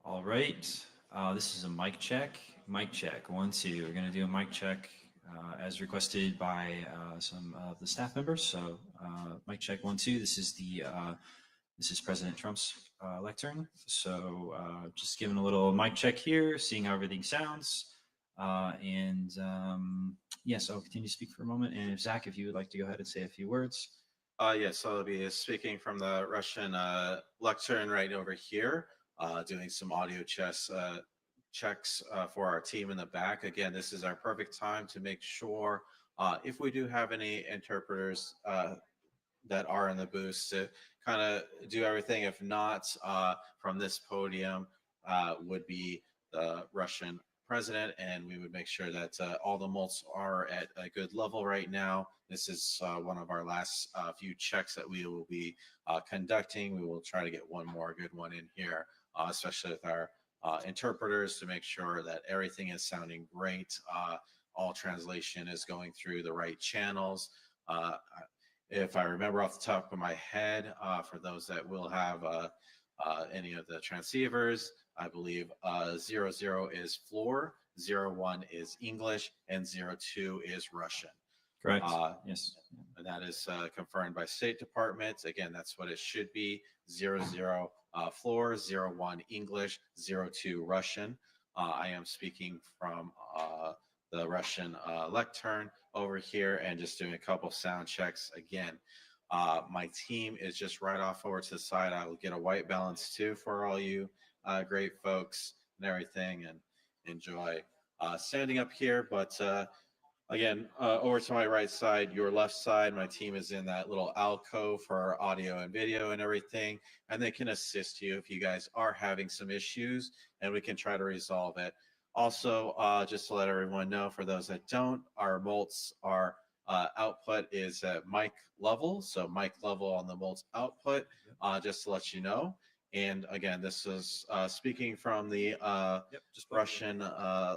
All right. This is a mic check. Mic check. 1, 2. We're going to do a mic check as requested by some of the staff members. So, mic check 1, 2. This is President Trump's lectern. So, just giving a little mic check here, seeing how everything sounds. Yes, I'll continue to speak for a moment. And if Zach, if you would like to go ahead and say a few words. Yes, so I'll be speaking from the Russian lectern right over here, doing some audio checks for our team in the back. Again, this is our perfect time to make sure if we do have any interpreters that are in the booth to kind of do everything. If not, from this podium would be the Russian president, and we would make sure that all the mults are at a good level right now. This is one of our last few checks that we will be conducting. We will try to get one more good one in here, especially with our interpreters to make sure that everything is sounding great. All translation is going through the right channels. If I remember off the top of my head, for those that will have any of the transceivers, I believe 00 is floor, 01 is English, and 02 is Russian. Correct. Yes. And that is confirmed by State Department. Again, that's what it should be: 00 floor, 01 English, 02 Russian. I am speaking from the Russian lectern over here and just doing a couple sound checks again. My team is just right off over to the side. I will get a white balance too for all you great folks and everything, and enjoy standing up here. But again, over to my right side, your left side, my team is in that little alcove for audio and video and everything, and they can assist you if you guys are having some issues, and we can try to resolve it. Also, just to let everyone know, for those that don't, our mults are output is at mic level, so mic level on the mults output, just to let you know. And again, this is speaking from the Russian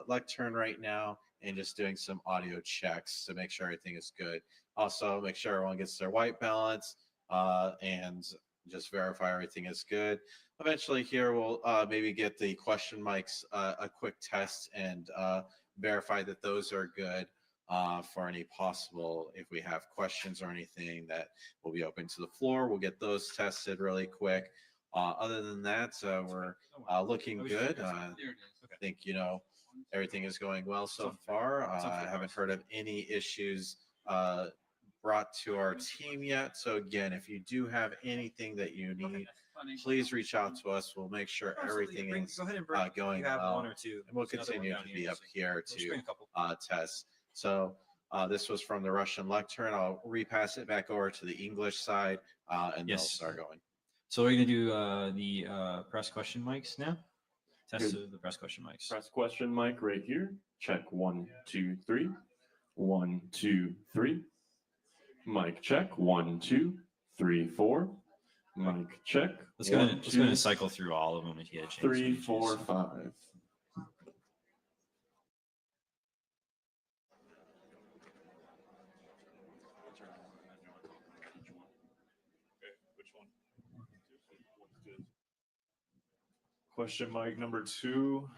lectern right now, and just doing some audio checks to make sure everything is good. Also, make sure everyone gets their white balance and just verify everything is good. Eventually here we'll maybe get the question mics a quick test and verify that those are good for any possible, if we have questions or anything that will be open to the floor, we'll get those tested really quick. Other than that, we're looking good. I think, everything is going well so far. I haven't heard of any issues brought to our team yet. So again, if you do have anything that you need, please reach out to us. We'll make sure everything is going well, and we'll continue to be up here to test. So this was from the Russian lectern. I'll repass it back over to the English side, and they'll start going. So we're going to do the press question mics now. Test of the press question mics. Press question mic right here. Check 1, 2, 3. 1, 2, 3. Mic check 1, 2, 3, 4. Mic check. Let's go ahead and cycle through all of them if you get a chance. 3, 4, 5. Question mic number 2,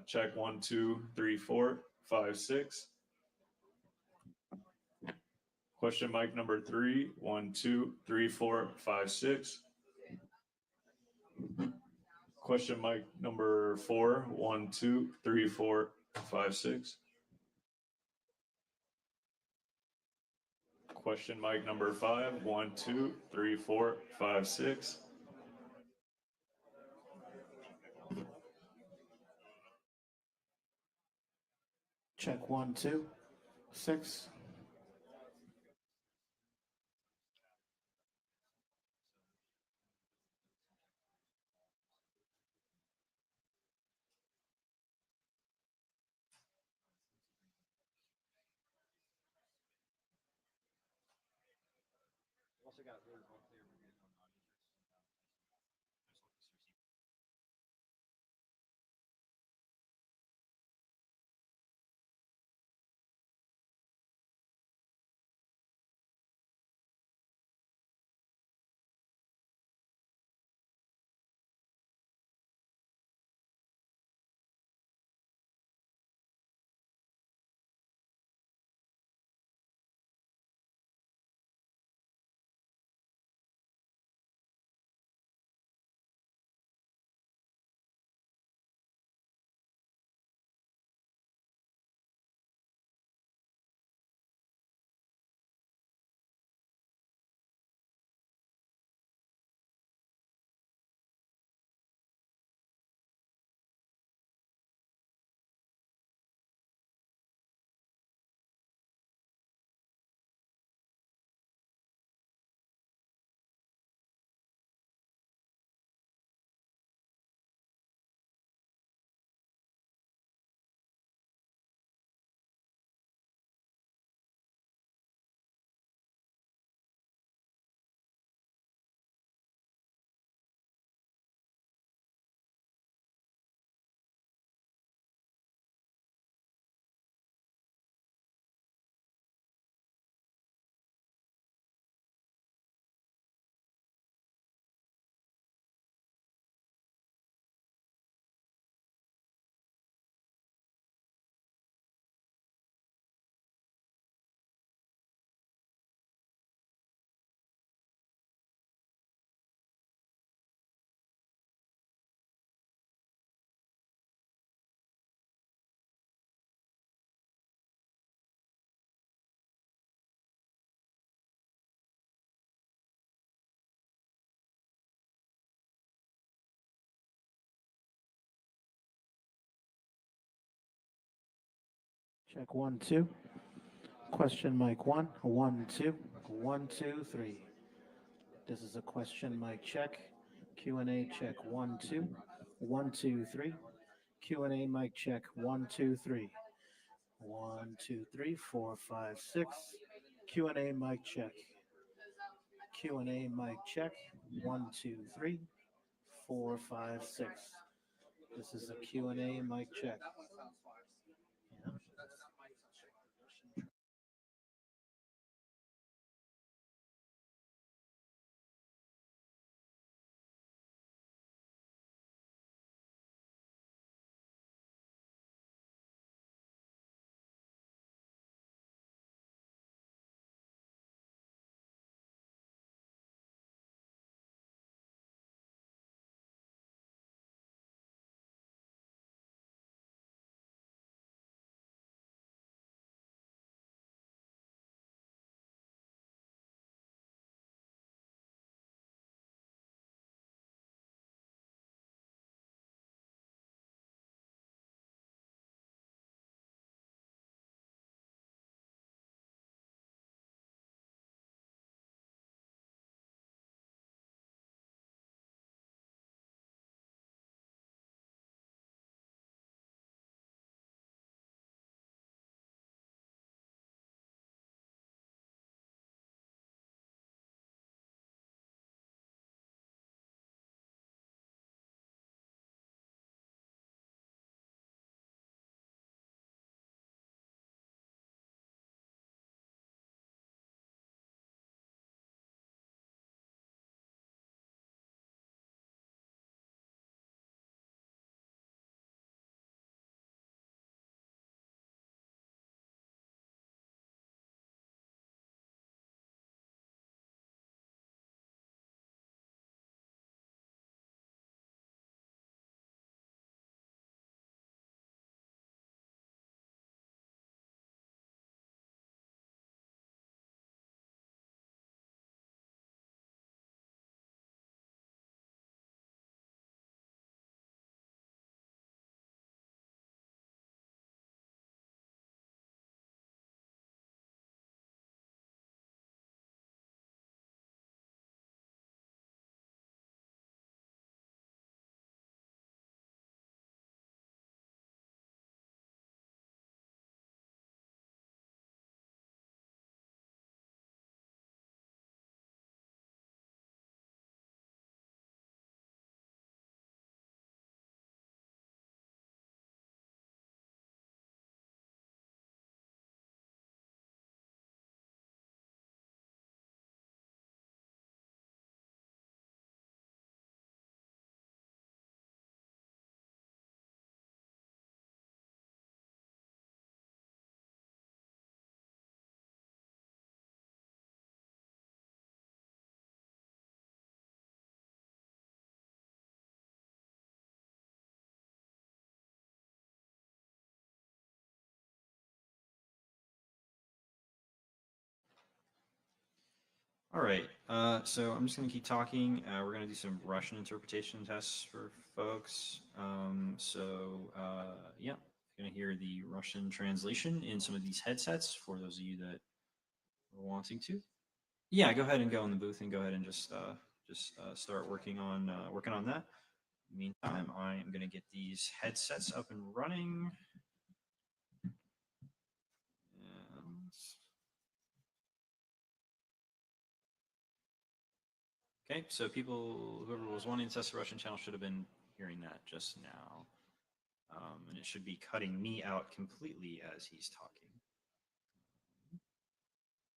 check 1, 2, 3, 4, 5, 6. Question mic number 3, 1, 2, 3, 4, 5, 6. Question mic number 4, 1, 2, 3, 4, 5, 6. Question mic number 5, 1, 2, 3, 4, 5, 6. Check 1, 2, 6. Also got really clear. Check 1, 2. Question mic 1, 1, 2, 1, 2, 3. This is a question mic check. Q&A check 1, 2, 1, 2, 3. Q&A mic check 1, 2, 3. 1, 2, 3, 4, 5, 6. Q&A mic check. Q&A mic check 1, 2, 3, 4, 5, 6. This is a Q&A mic check. All right. So I'm just going to keep talking. We're going to do some Russian interpretation tests for folks. Yeah, you're going to hear the Russian translation in some of these headsets for those of you that are wanting to. Yeah, go ahead and go in the booth and go ahead and just start working on that. Meantime, I am going to get these headsets up and running. And okay, so whoever was wanting to test the Russian channel should have been hearing that just now. And it should be cutting me out completely as he's talking.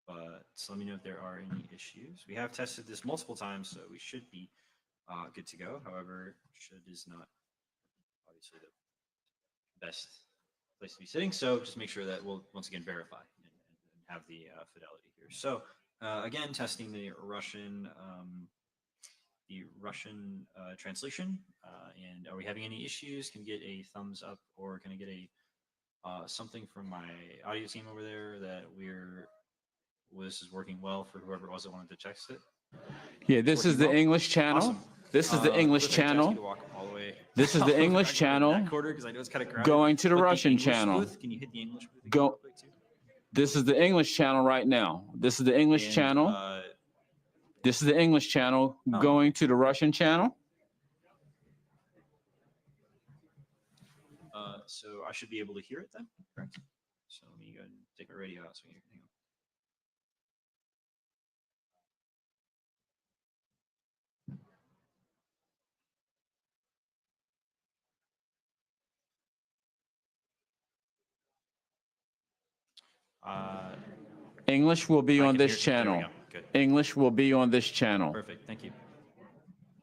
But let me know if there are any issues. We have tested this multiple times, so we should be good to go. However, should is not obviously the best place to be sitting. So just make sure that we'll once again verify and have the fidelity here. So again, testing the Russian translation. And are we having any issues? Can we get a thumbs up, or can I get a something from my audio team over there that this is working well for whoever it was that wanted to text it? Yeah, this is the English channel. Awesome. This is the English Cliff, I have to ask you channel to walk all the way This is all the the way English back over to channel that quarter, 'cause I know it's kind of crowded. going to the But Russian English channel. booth, can you hit the English booth again Go- real quick too? This is the English channel right now. This is the English And, channel. This is the English channel Oh. going to the Russian channel. So I should be able to hear it then, correct? So let me go ahead and take my radio out so you hang on. English will be I on can this hear- there we channel. go. Good. English will be on this channel. Perfect. Thank you.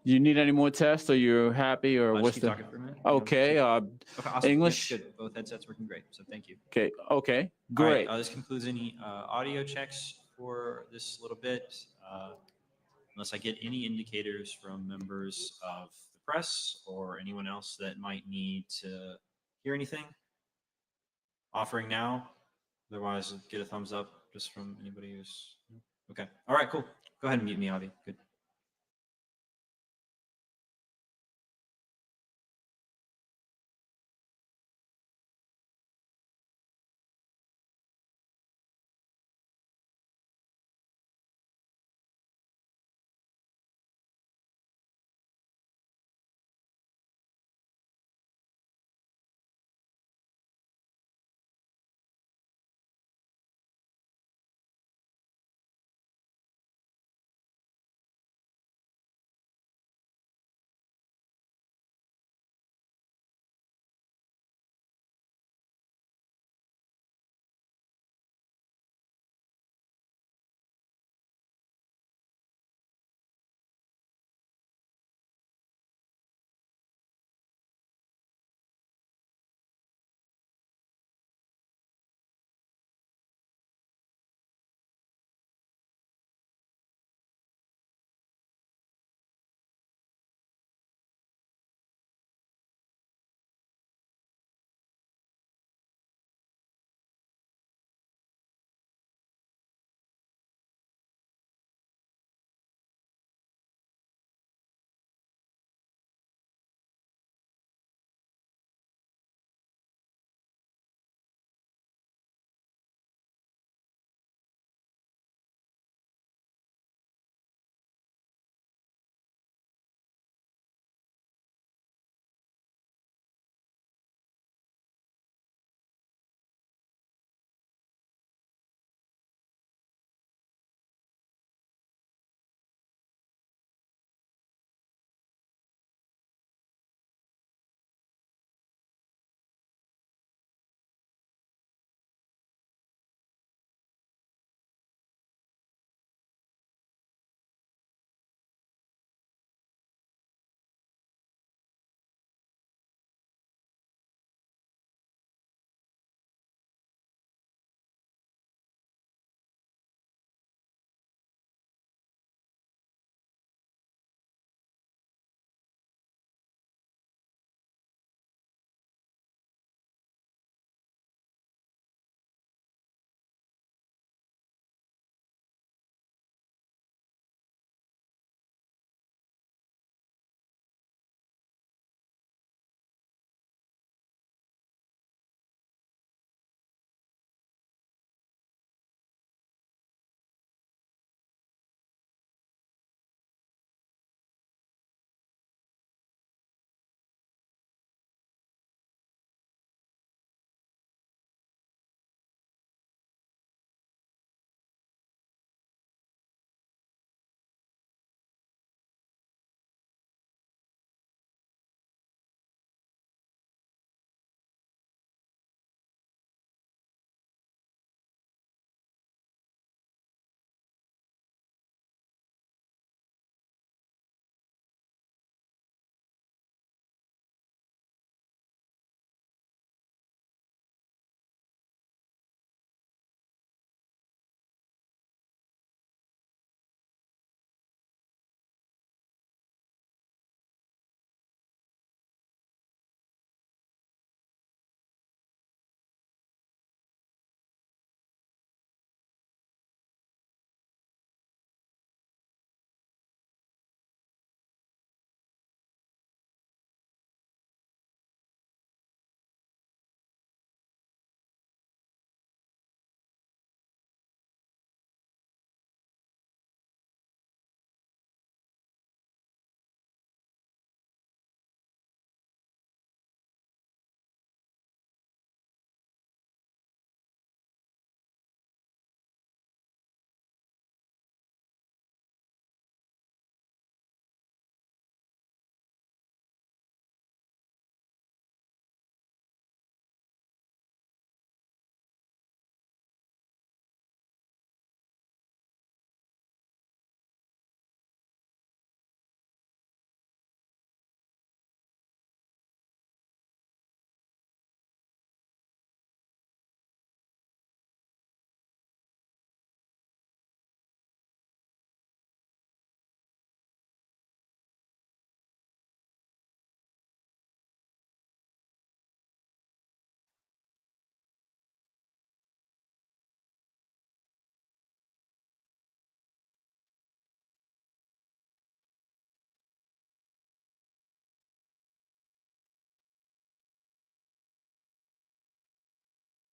You need any more tests? Or you're happy? Or Just what's keep the? talking for a minute. Okay. Okay, awesome. English. Yeah, good. Both headsets working great. So thank you. Okay. Okay. All right, Great. this concludes any audio checks for this little bit. Unless I get any indicators from members of the press or anyone else that might need to hear anything. Offering now. Otherwise, get a thumbs up just from anybody who's. Okay. All right, cool. Go ahead and mute me, Avi. Good.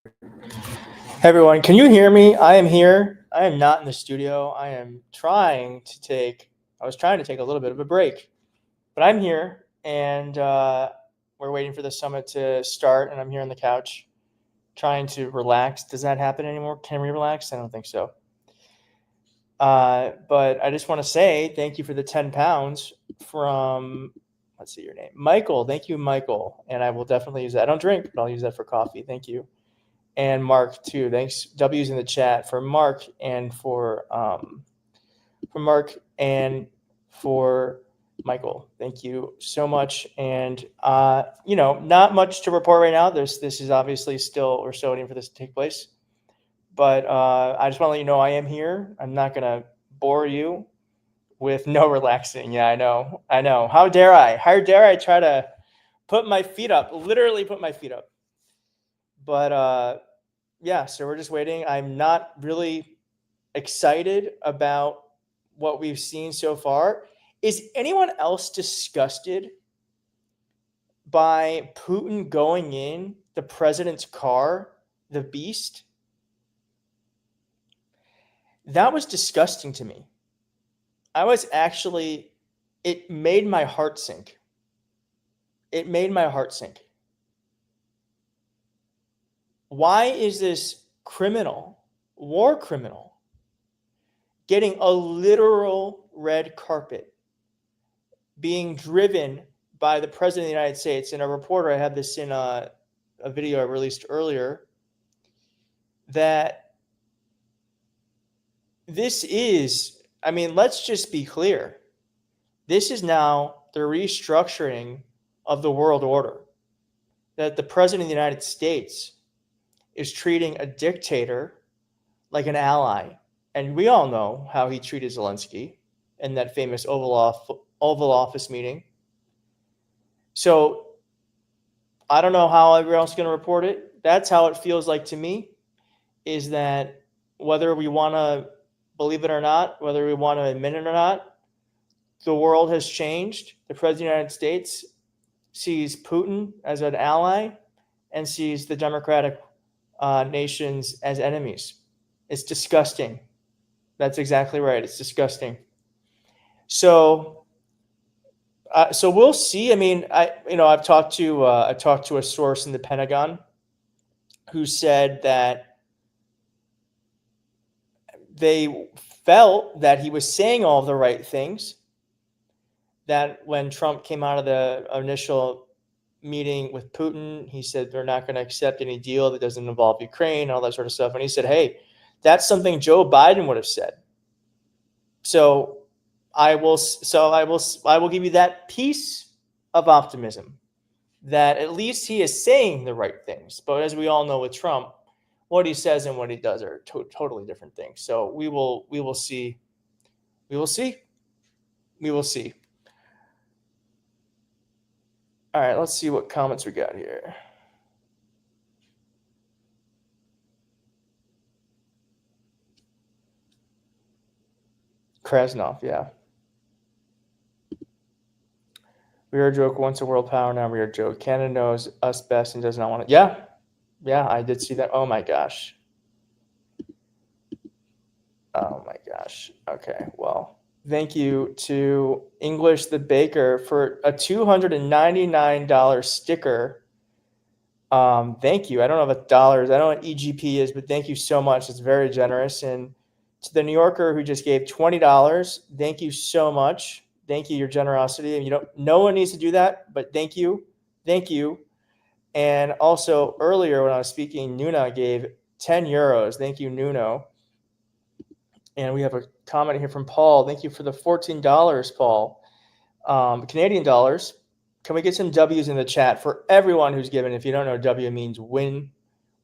Hey everyone, can you hear me? I am here. I am not in the studio. I was trying to take a little bit of a break, but I'm here and we're waiting for the summit to start and I'm here on the couch trying to relax. Does that happen anymore? Can we relax? I don't think so. But I just want to say thank you for the 10 pounds from, let's see your name, Michael. Thank you, Michael. And I will definitely use that. I don't drink, but I'll use that for coffee. Thank you. And Mark too. Thanks. W's in the chat for Mark and for Michael. Thank you so much. And not much to report right now. This is obviously still we're still waiting for this to take place. But I just want to let you know I am here. I'm not gonna bore you with no relaxing. Yeah, I know. How dare I? How dare I try to put my feet up? Literally put my feet up. But yeah, so we're just waiting. I'm not really excited about what we've seen so far. Is anyone else disgusted by Putin going in the president's car, the Beast? That was disgusting to me. It made my heart sink. It made my heart sink. Why is this war criminal, getting a literal red carpet, being driven by the president of the United States? And a reporter, I had this in a video I released earlier, that this is, let's just be clear. This is now the restructuring of the world order, that the president of the United States is treating a dictator like an ally. And we all know how he treated Zelensky in that famous Oval Office meeting. So I don't know how everyone else is going to report it. That's how it feels like to me, is that whether we want to believe it or not, whether we want to admit it or not, the world has changed. The president of the United States sees Putin as an ally and sees the democratic nations as enemies. It's disgusting. That's exactly right. It's disgusting. So we'll see. I've talked to a source in the Pentagon who said that they felt that he was saying all the right things, that when Trump came out of the initial meeting with Putin, he said they're not going to accept any deal that doesn't involve Ukraine, all that sort of stuff. And he said, hey, that's something Joe Biden would have said. So I will give you that piece of optimism that at least he is saying the right things. But as we all know with Trump, what he says and what he does are totally different things. So we will see. We will see. All right, let's see what comments we got here. Krasnov, yeah. We are a joke, once a world power, now we are a joke. Canada knows us best and does not want to. Yeah, I did see that. Oh my gosh. Okay, well, thank you to English the Baker for a $299 sticker. Thank you. I don't know what dollars, I don't know what EGP is, but thank you so much. It's very generous. And to the New Yorker who just gave $20, thank you so much. Thank you, your generosity. And no one needs to do that, but thank you. And also earlier when I was speaking, Nuna gave 10 euros. Thank you, Nuno. And we have a comment here from Paul. Thank you for the $14, Paul. Canadian dollars. Can we get some W's in the chat for everyone who's given? If you don't know, W means win,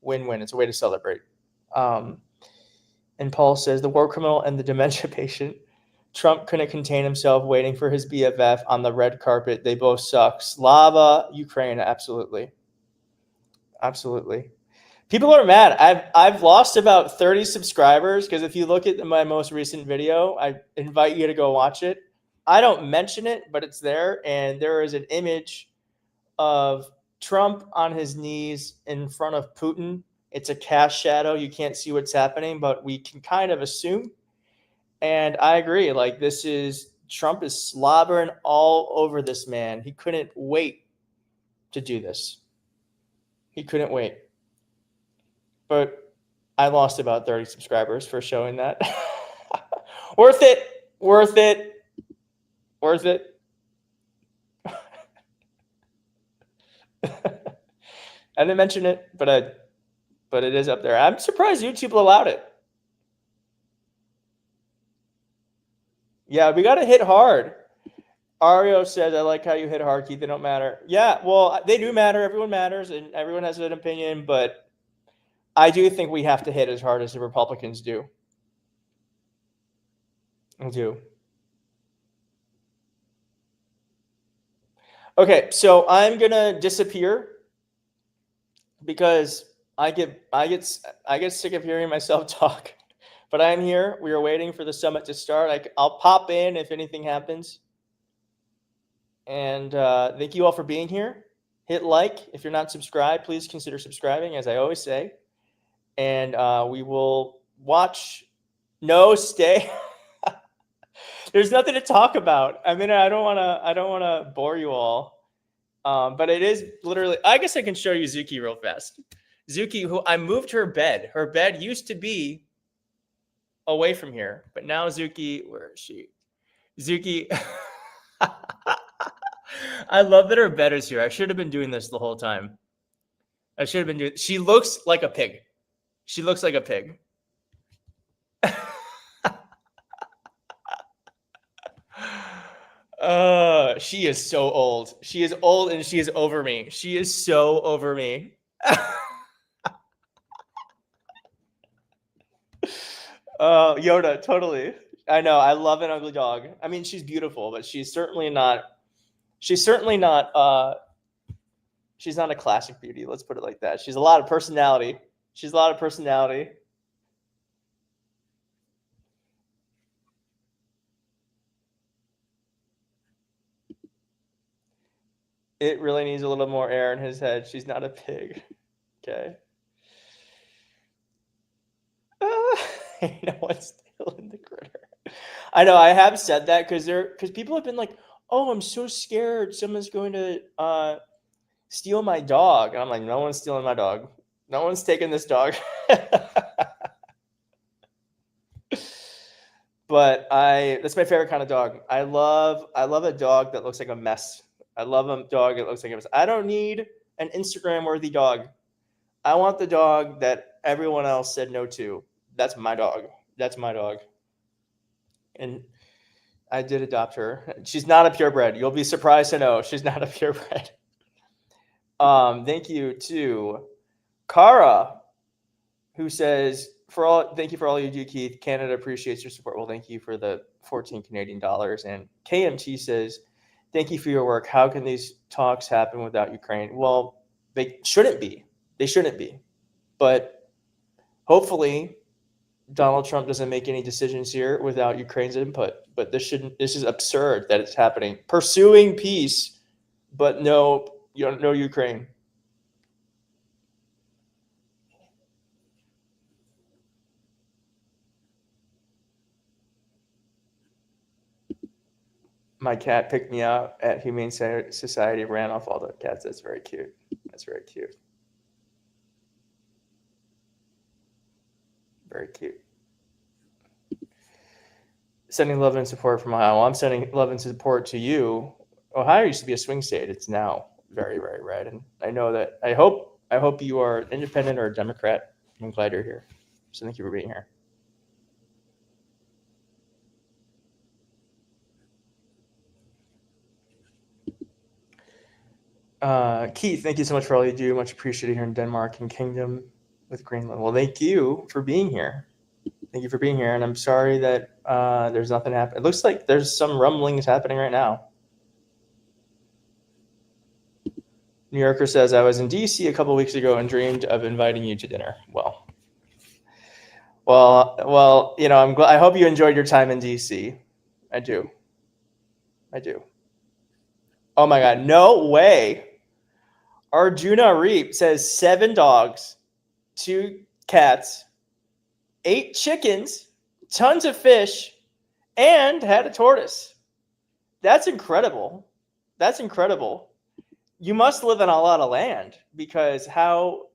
win-win. It's a way to celebrate. And Paul says, the war criminal and the dementia patient. Trump couldn't contain himself waiting for his BFF on the red carpet. They both suck. Slava Ukraine, absolutely. People are mad. I've lost about 30 subscribers because if you look at my most recent video, I invite you to go watch it. I don't mention it, but it's there. And there is an image of Trump on his knees in front of Putin It's a cast shadow. You can't see what's happening, but we can kind of assume. And I agree. Like, Trump is slobbering all over this man. He couldn't wait to do this. He couldn't wait. But I lost about 30 subscribers for showing that. Worth it. Worth it. Worth it. I didn't mention it, but it is up there. I'm surprised YouTube allowed it. Yeah, we got to hit hard. Ario says, I like how you hit hard, Keith. They don't matter. Yeah, well, they do matter. Everyone matters, and everyone has an opinion, but I do think we have to hit as hard as the Republicans do. I do. Okay, so I'm gonna disappear because I get sick of hearing myself talk. But I'm here. We are waiting for the summit to start. I'll pop in if anything happens. And thank you all for being here. Hit like. If you're not subscribed, please consider subscribing, as I always say. And we will watch. No, stay. There's nothing to talk about. I mean, I don't want to bore you all. But it is literally, I guess I can show you Zuki real fast. Zuki, who I moved her bed. Her bed used to be away from here, but now Zuki, where is she? Zuki, I love that her bed is here. I should have been doing this the whole time. She looks like a pig. She looks like a pig. She is so old. She is old and she is over me. She is so over me. Yoda, totally. I know. I love an ugly dog. I mean, she's beautiful, but she's certainly not she's not a classic beauty. Let's put it like that. She's a lot of personality. It really needs a little more air in his head. She's not a pig. Okay. No one's still in the critter. I know. I have said that because people have been like, "Oh, I'm so scared someone's going to steal my dog," and I'm like, "No one's stealing my dog. No one's taking this dog." But that's my favorite kind of dog. I love a dog that looks like a mess. I love a dog that looks like a mess. I don't need an Instagram worthy dog. I want the dog that everyone else said no to. That's my dog. And I did adopt her. She's not a purebred. You'll be surprised to know she's not a purebred. Thank you to Kara, who says, thank you for all you do, Keith. Canada appreciates your support. Well, thank you for the 14 Canadian dollars. And KMT says, thank you for your work. How can these talks happen without Ukraine? Well, they shouldn't be. But hopefully Donald Trump doesn't make any decisions here without Ukraine's input. But this is absurd that it's happening. Pursuing peace, but no Ukraine. My cat picked me up at Humane Society, ran off all the cats. That's very cute. Very cute. Sending love and support from Ohio. Well, I'm sending love and support to you. Ohio used to be a swing state. It's now very, very red. And I know that I hope you are independent or a Democrat. I'm glad you're here. So thank you for being here. Keith, thank you so much for all you do. Much appreciated here in Denmark and Kingdom with Greenland. Well, thank you for being here. And I'm sorry that there's nothing happening. It looks like there's some rumblings happening right now. New Yorker says, I was in D.C. a couple weeks ago and dreamed of inviting you to dinner. Well, I'm glad. I hope you enjoyed your time in D.C. I do. Oh my God, no way. Arjuna Reap says 7 dogs. 2 cats, 8 chickens, tons of fish, and had a tortoise. That's incredible. That's incredible. You must live on a lot of land because how?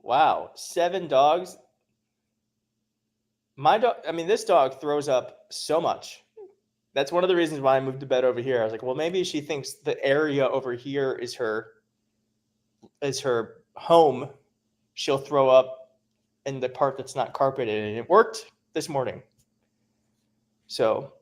Wow, 7 dogs. My dog, I mean, this dog throws up so much. That's one of the reasons why I moved to bed over here. I was like, well, maybe she thinks the area over here is her home. She'll throw up in the part that's not carpeted, and it worked this morning. So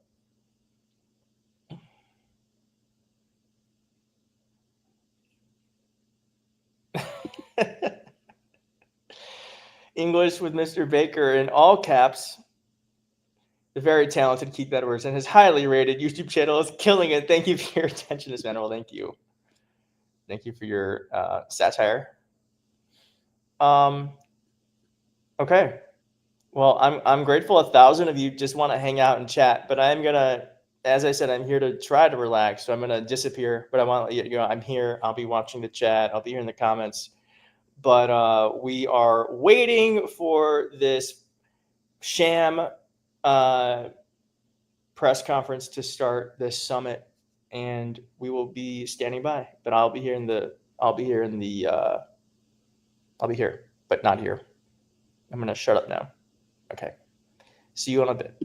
English with Mr. Baker in all caps. The very talented Keith Edwards and his highly rated YouTube channel is killing it. Thank you for your attention, Ms. Manuel. Thank you. Thank you for your satire. Okay. Well, I'm grateful 1,000 of you just want to hang out and chat, but I'm gonna, as I said, I'm here to try to relax, so I'm gonna disappear. But I want to let you know I'm here. I'll be watching the chat. I'll be here in the comments. But we are waiting for this sham press conference to start this summit, and we will be standing by. But I'll be here, but not here. I'm gonna shut up now. Okay. See you in a bit.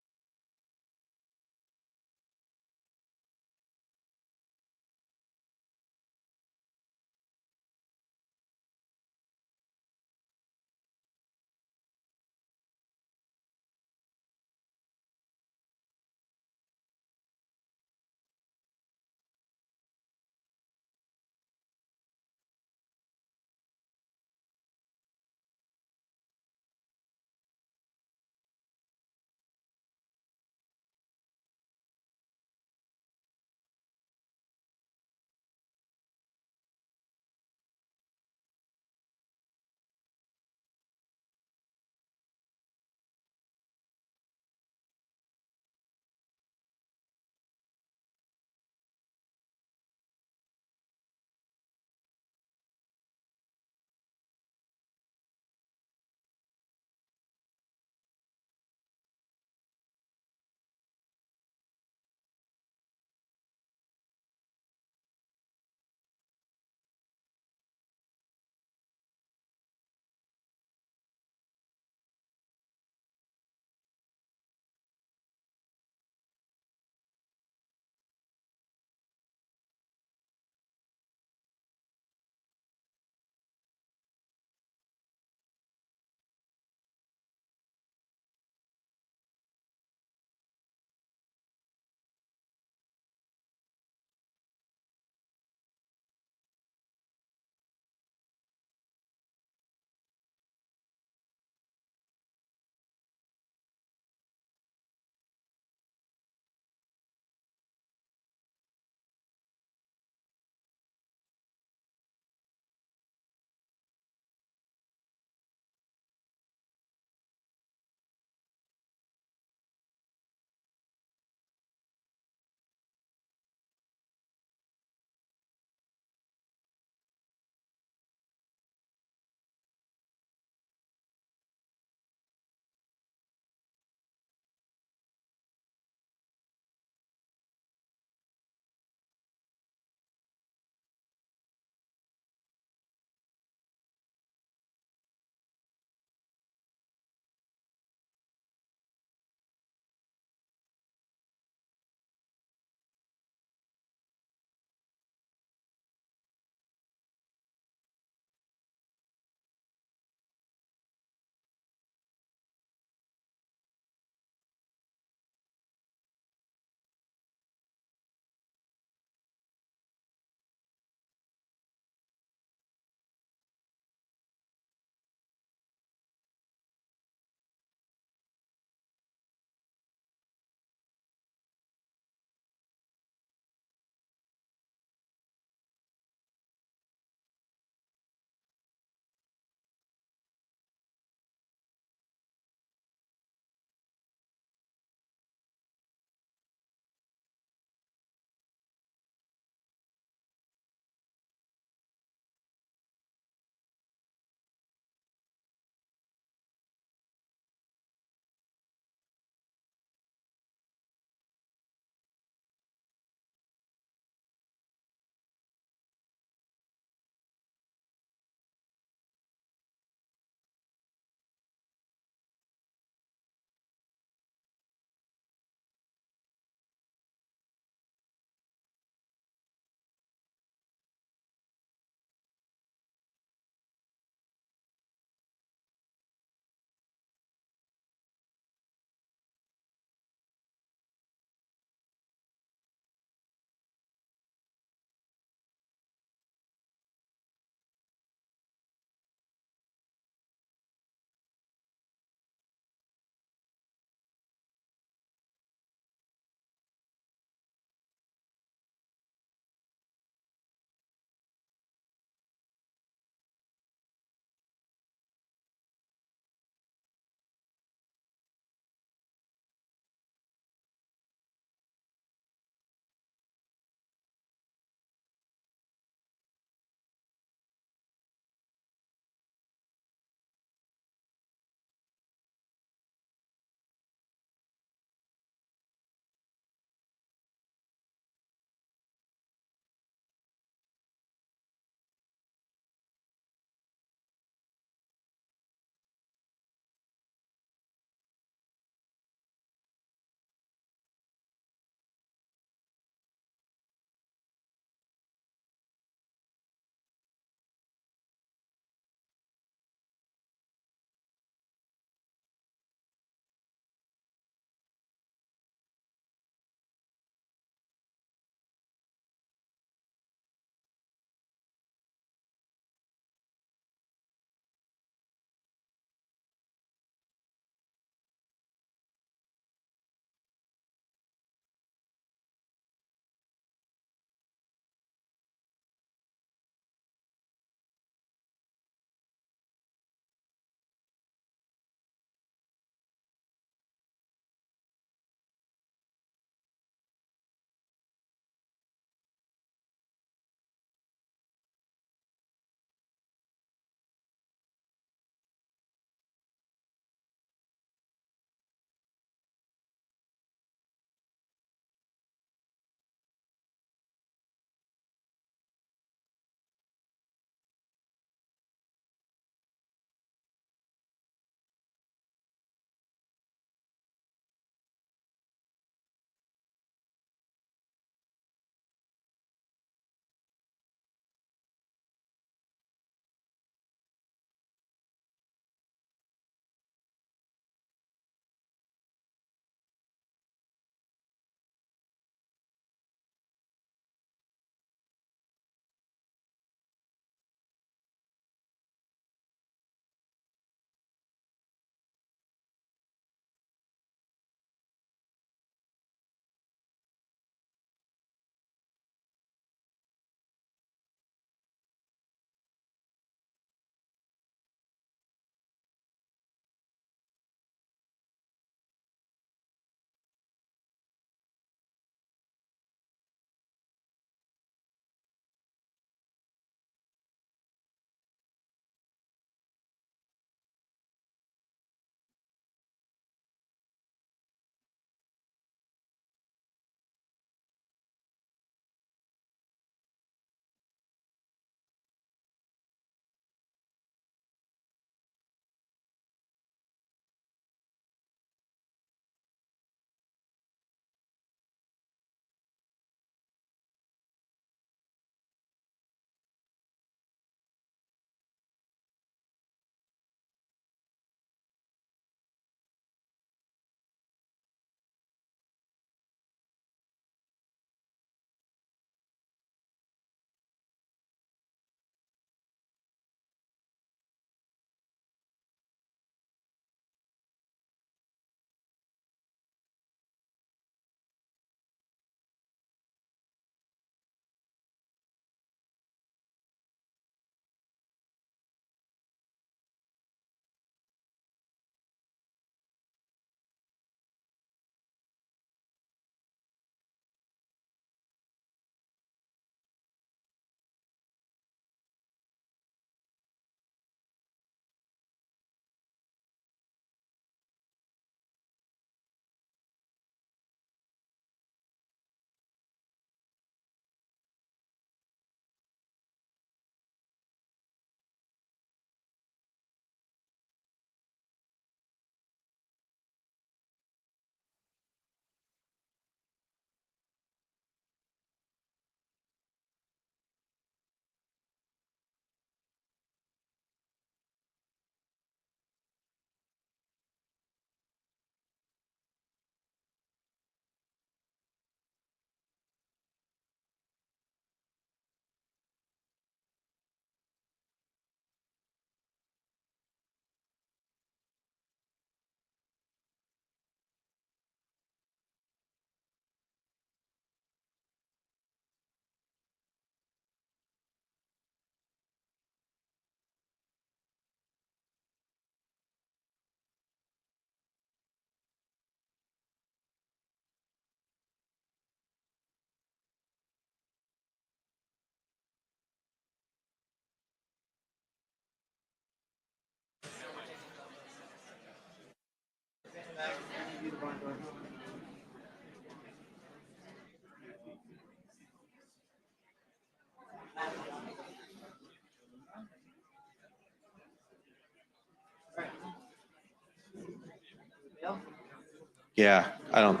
Yeah, I don't.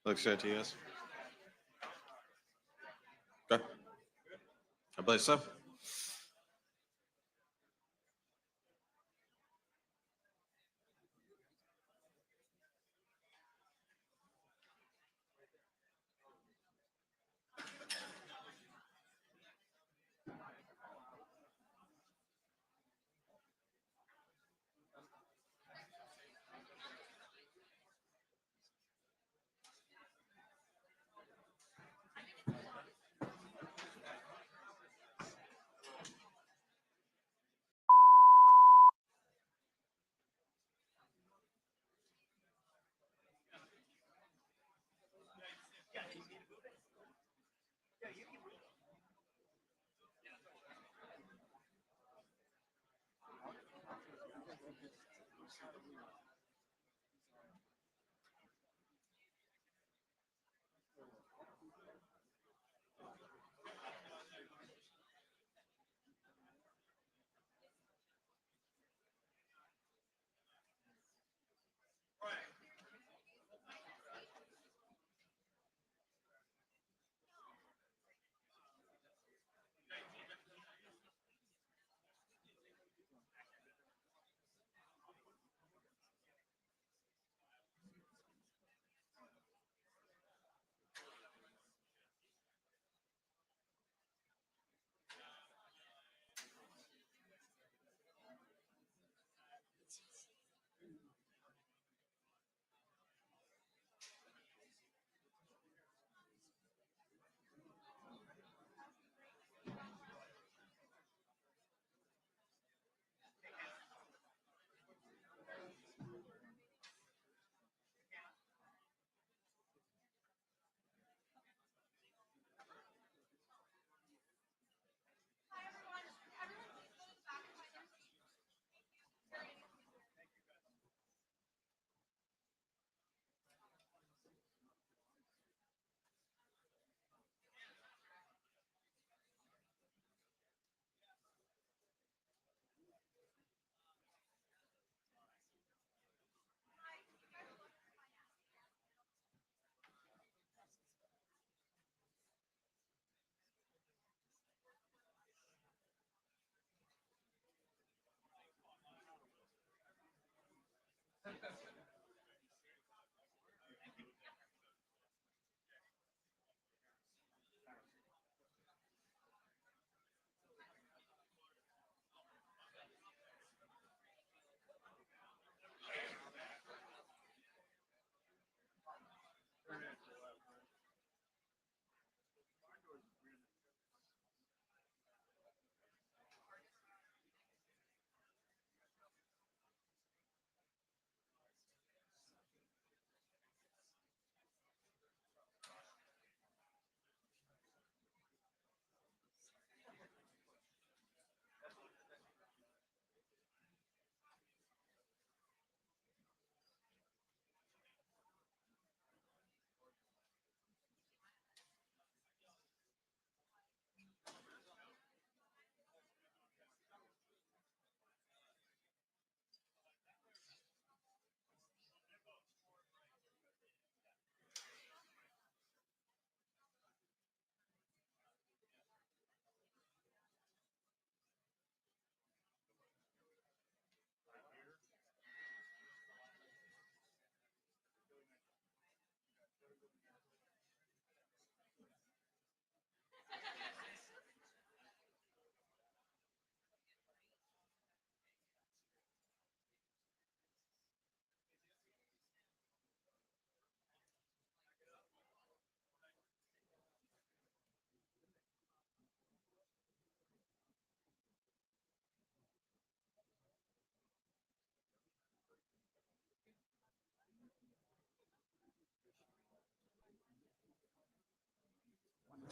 Looks good to you guys. Okay. I believe so.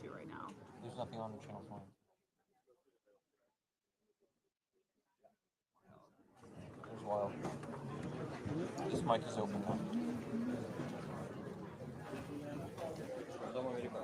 To right now. There's nothing on the channel phone. There's wild. This mic is open now. Don't want me to go.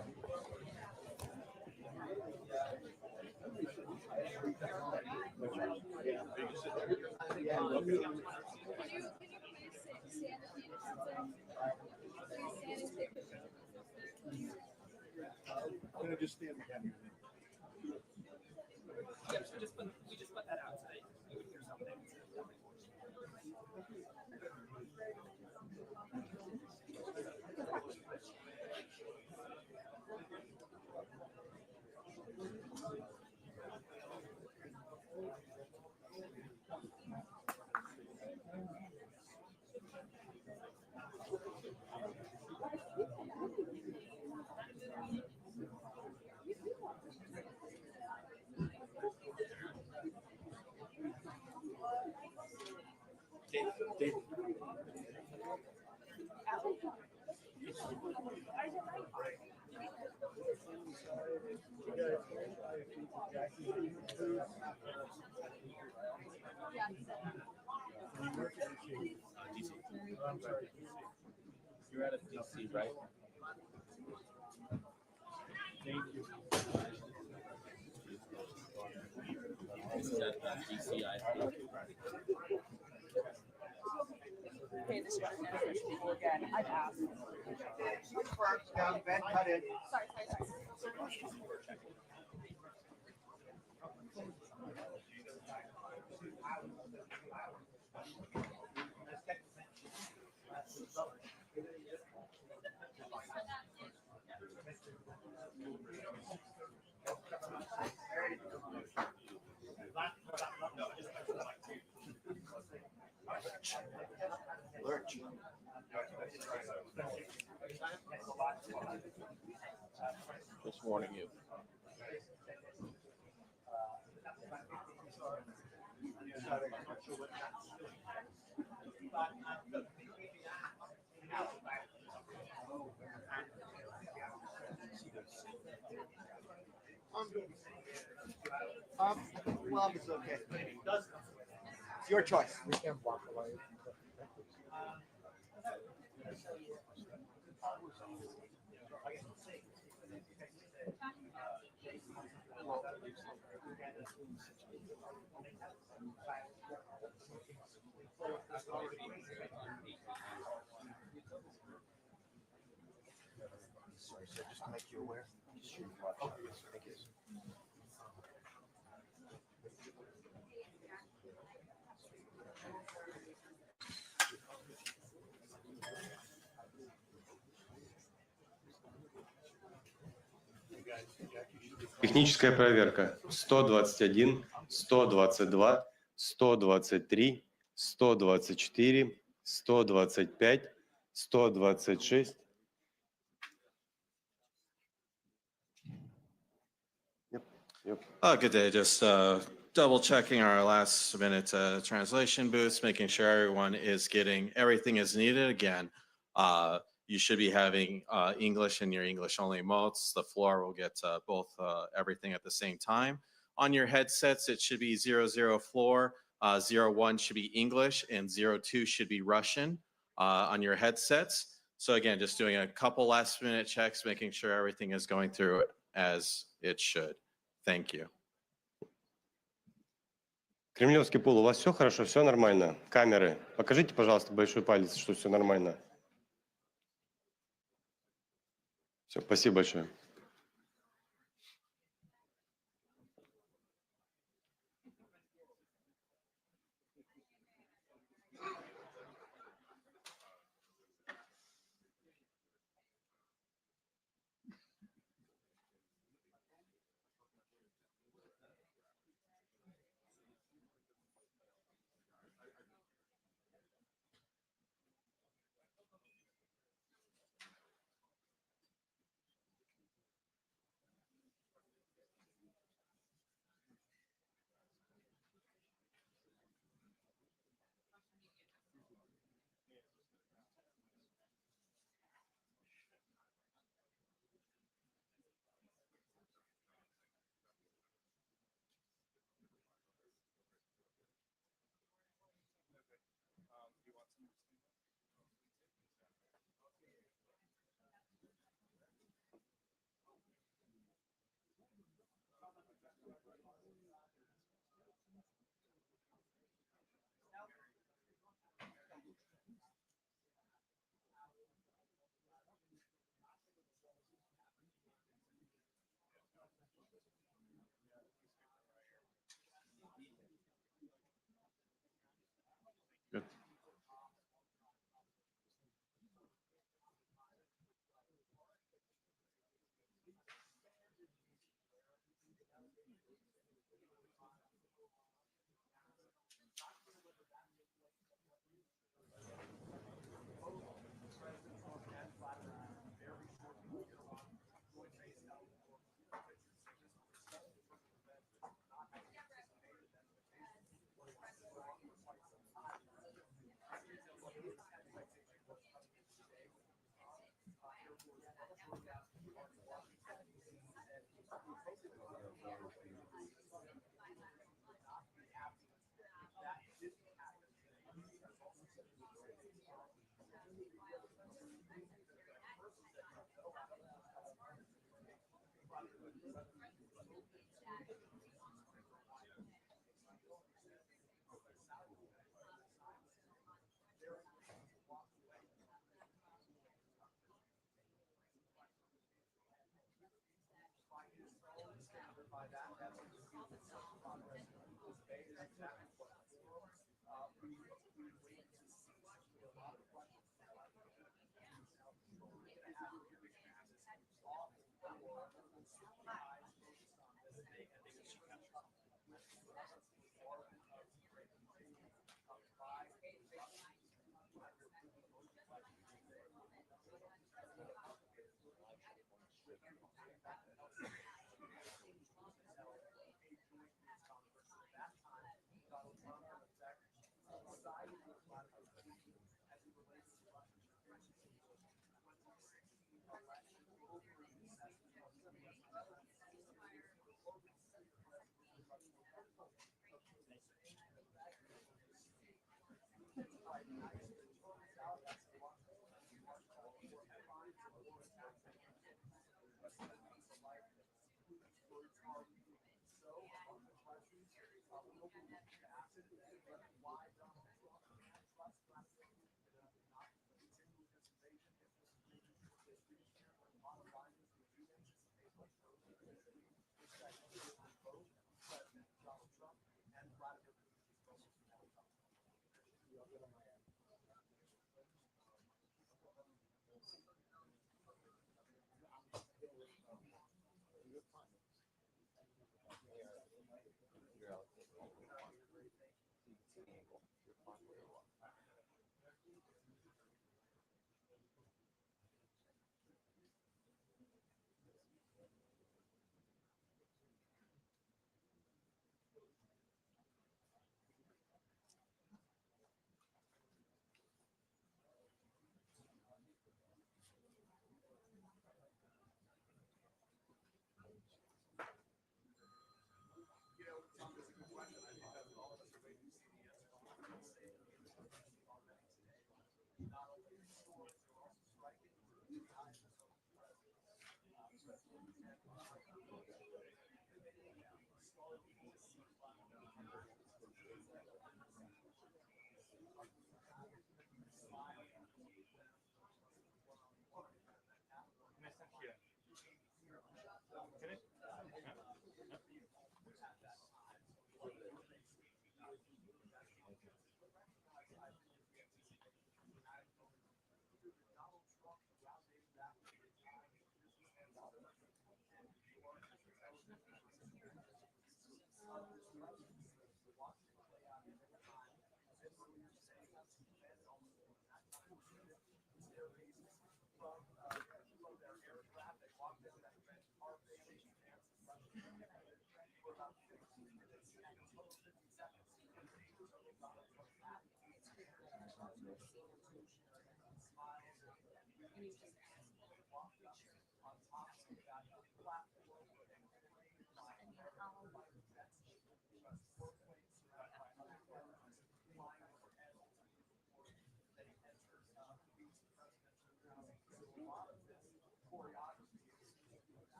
You're out of DC, right? This is at DC, I think. Okay, this is people again. I've asked. Sorry. Just warning you. Well, it's okay. It's your choice. We can't walk away. Sorry, sir, just to make you aware. Thank you. Техническая проверка. 121, 122, 123, 124, 125, 126. Good day. Just double checking our last minute translation booths, making sure everyone is getting everything as needed. Again, you should be having English in your English only modes. The floor will get both everything at the same time. On your headsets, it should be 00 floor, 01 should be English, and 02 should be Russian on your headsets. So again, just doing a couple last minute checks, making sure everything is going through as it should. Thank you. Кремлевский пул, у вас все хорошо, все нормально? Камеры, покажите, пожалуйста, большой палец, что все нормально. Все, спасибо большое.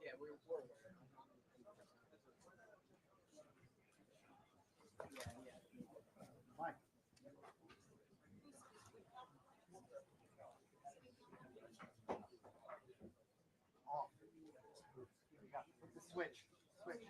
Yeah, we're Mike. Off. We got the switch. Switch.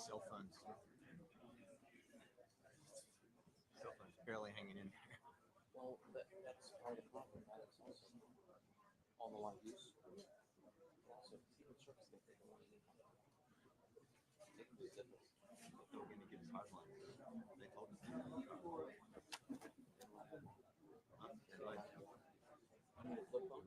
Cell phones. Cell phones barely hanging in there. Well, that's part of the problem. That is also on the line use. Also, even trucks think they don't want to use it. They can do zip it. They were going to give us hotline. They told us. Huh? They're like, I need a flip phone.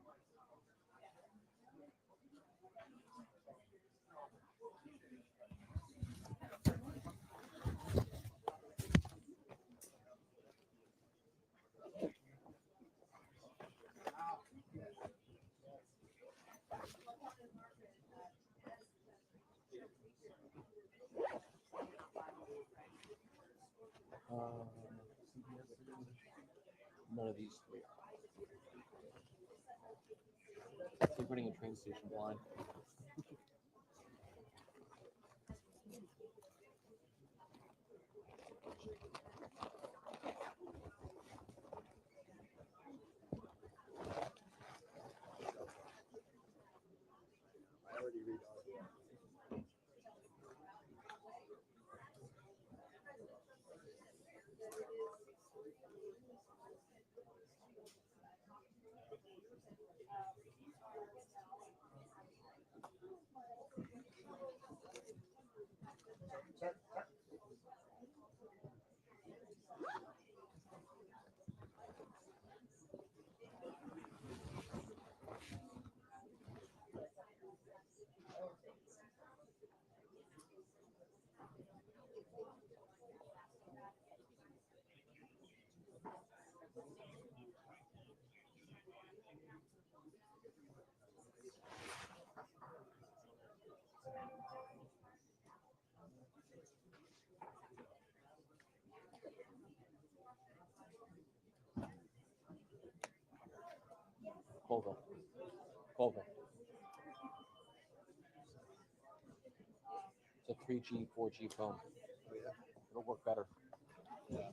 None of these three. It's like running a train station blind. I already read all of that. Volvo. Volvo. It's a 3G, 4G phone. oh yeah. It'll work better. Yeah.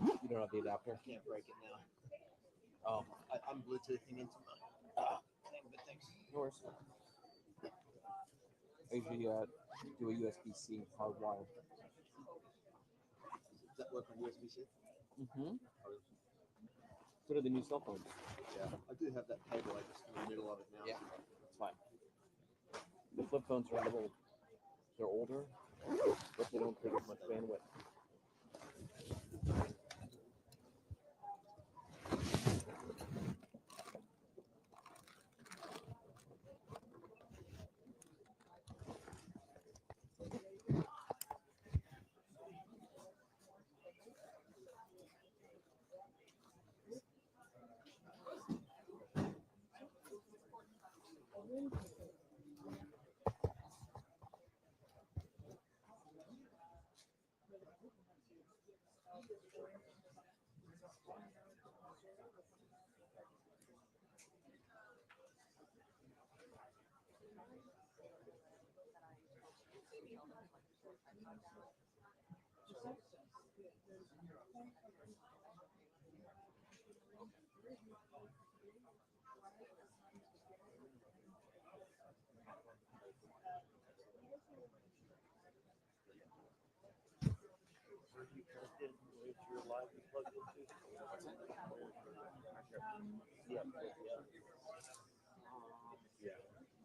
You don't have the adapter. I can't break it now. I'm Bluetoothing into my thing, but thanks. Yours. I usually do a USB-C hardwired. Does that work on USB-C? Mm-hmm. So do the new cell phones. Yeah. I do have that cable. I just in the middle of it now. Yeah, it's fine. The flip phones are a little, they're older, but they don't take as much bandwidth.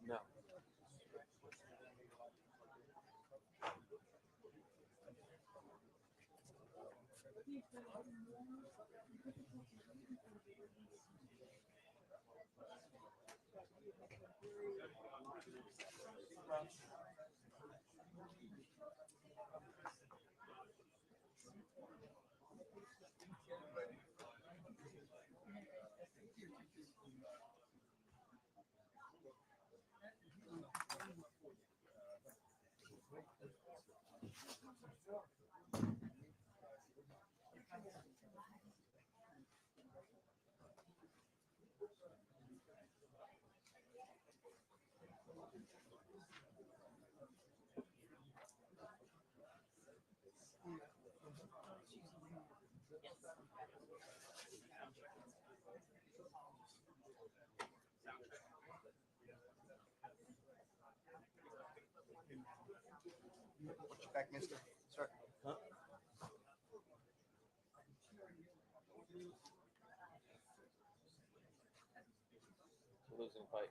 No. Watch your back, mister. Sir. Huh? Losing fight.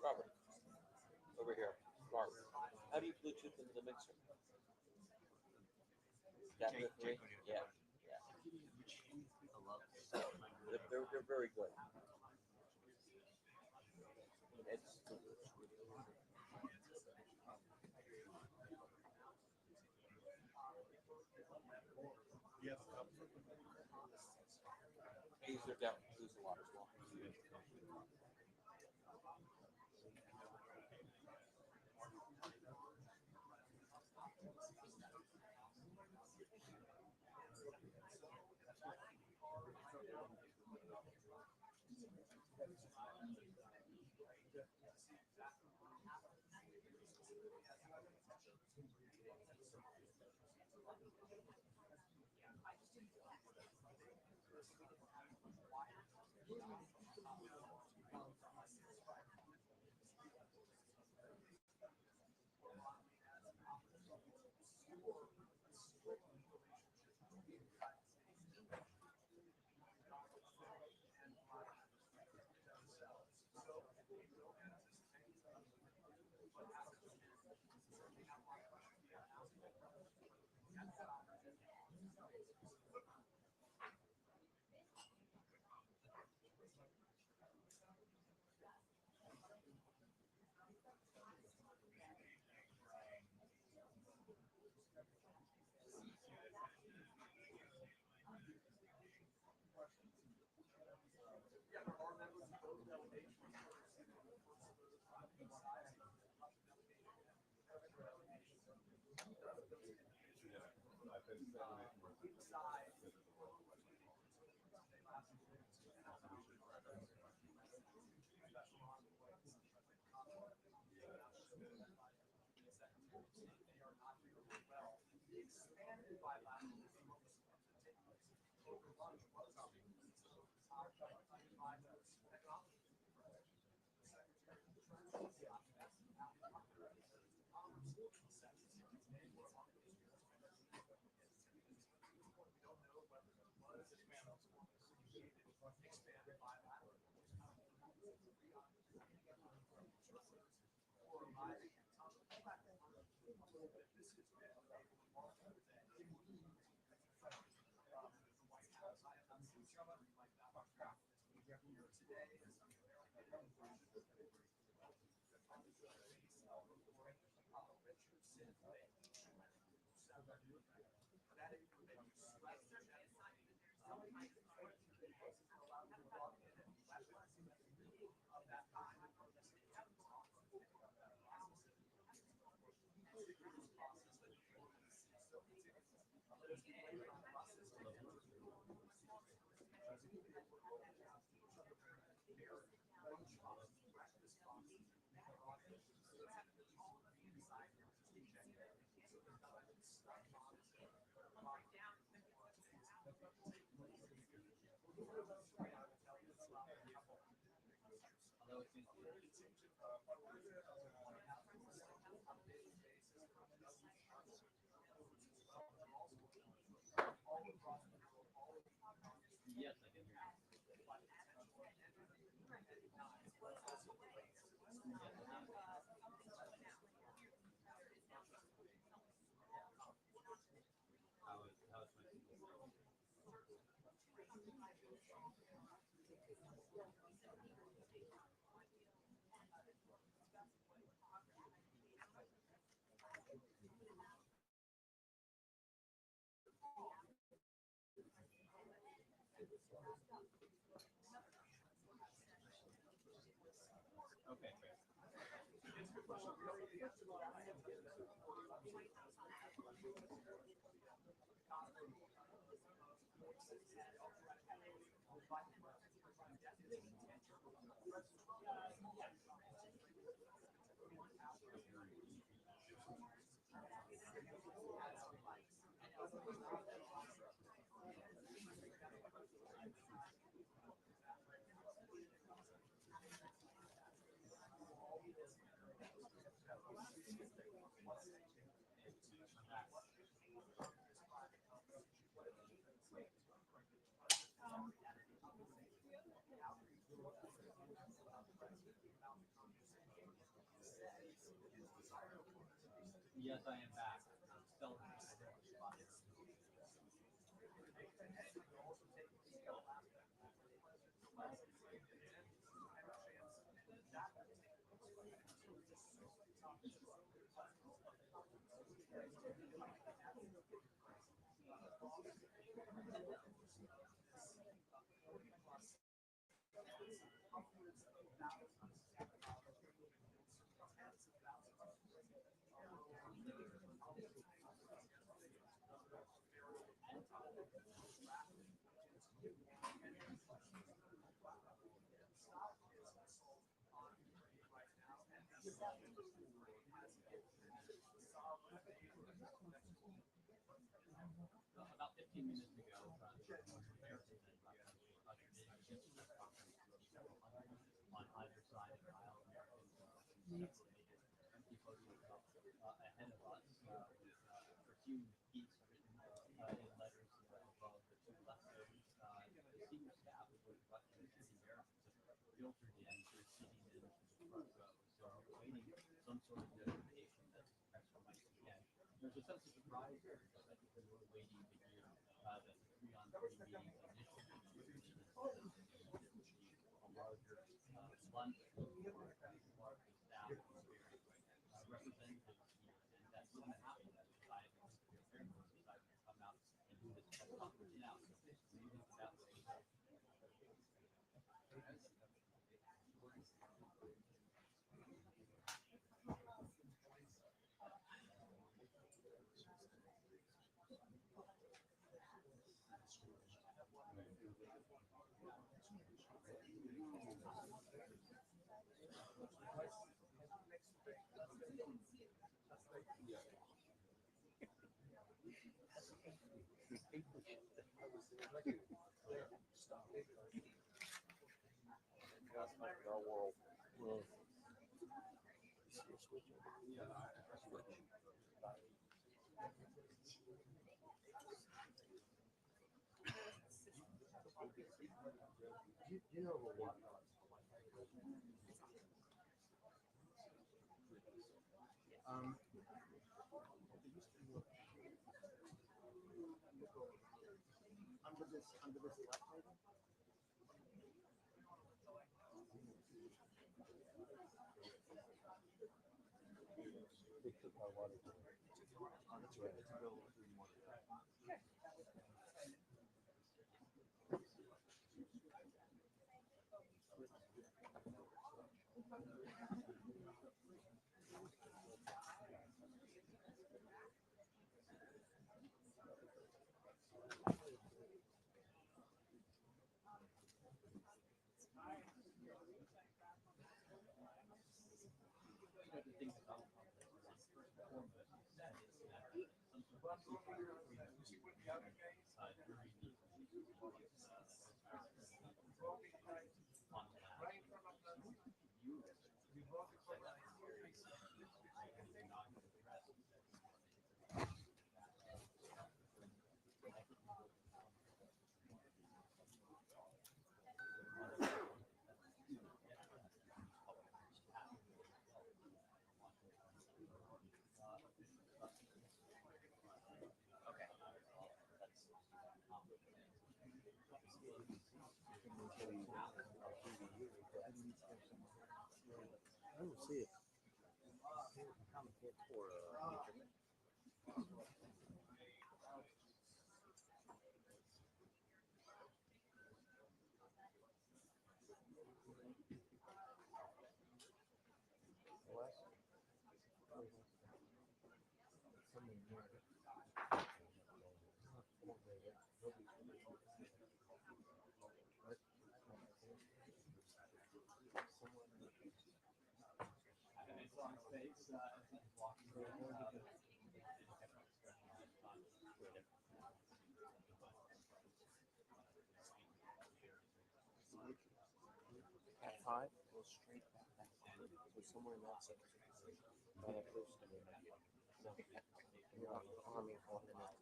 Robert, over here. Robert, how do you Bluetooth into the mixer? That Jake, three? Jake, Yeah, yeah. They're very good. It's these are definitely lose a lot as well. Yes, I can hear you. How is my signal? Okay, great. Yes, I am back. Still. About 15 minutes ago, Americans and Russians ushered in on either side of the aisle. Americans separated empty podiums ahead of us with pursuing peace written in letters above the two lessons. The senior staff of both Russians and the Americans have filtered in, they're sitting in the front row. So we're waiting some sort of notification that the press might begin. There's a sense of surprise here because I think we were waiting to hear that the 3-on-3 meetings initially would be a larger lunch for the staff and representatives here, and that didn't happen. That decided, the Fair Force decided to come out and do this press conference now. So maybe that was under this left label? They took our water. That's right. It's a bill of the things about first and foremost, you said is that some sort of during the on that. don't see it. At 5, go straight back that way. So somewhere in that section. Not that close to me. No. You're not arming on the net.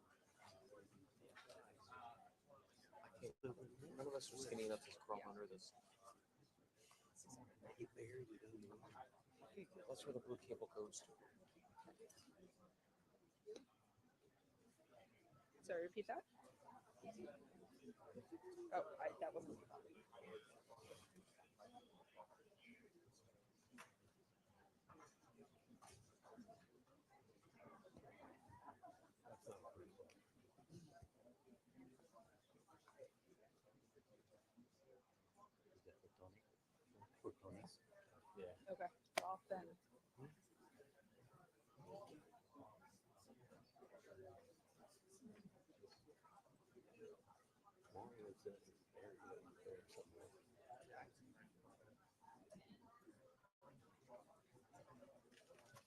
I can't. None of us are skinny enough to crawl under this. That's where the blue cable goes to. Sorry, repeat that. Oh, that wasn't. Yeah. Okay, off then.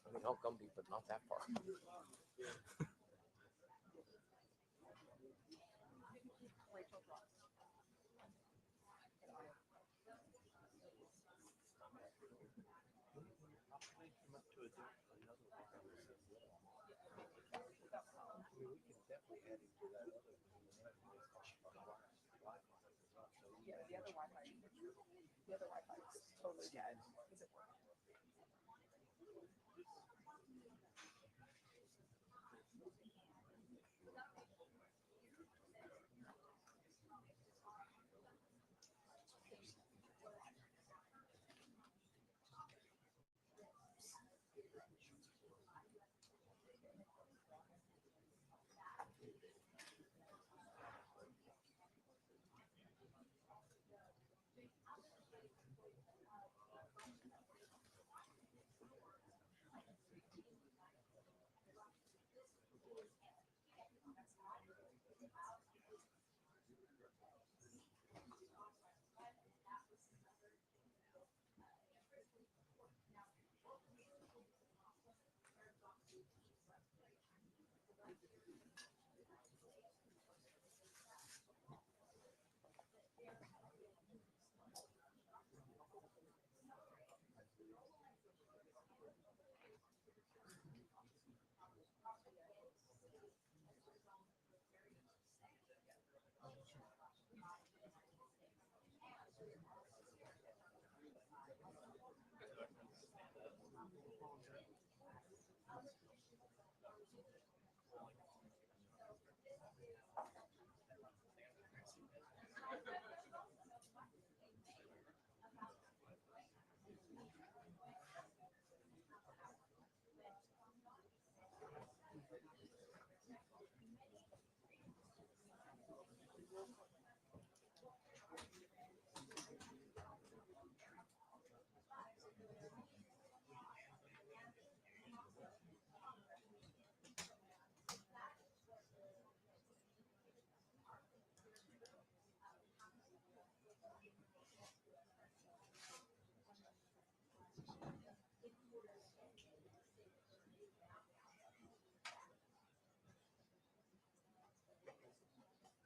I mean, I'll Gumby, but not that far. Rachel dropped. Yeah, the other Wi-Fi. The other Wi-Fi is totally dead. Is it working?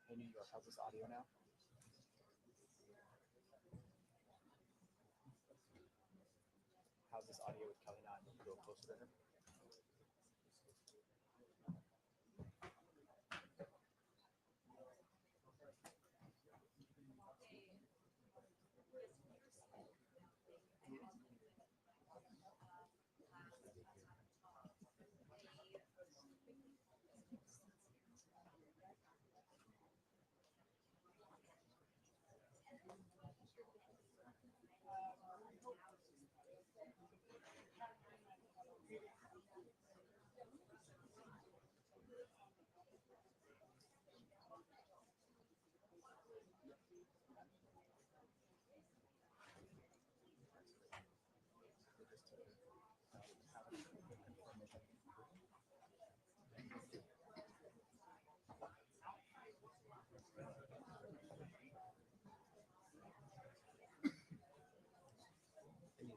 Hey, New York, how's this audio now? How's this audio with Kelly not a little closer to her?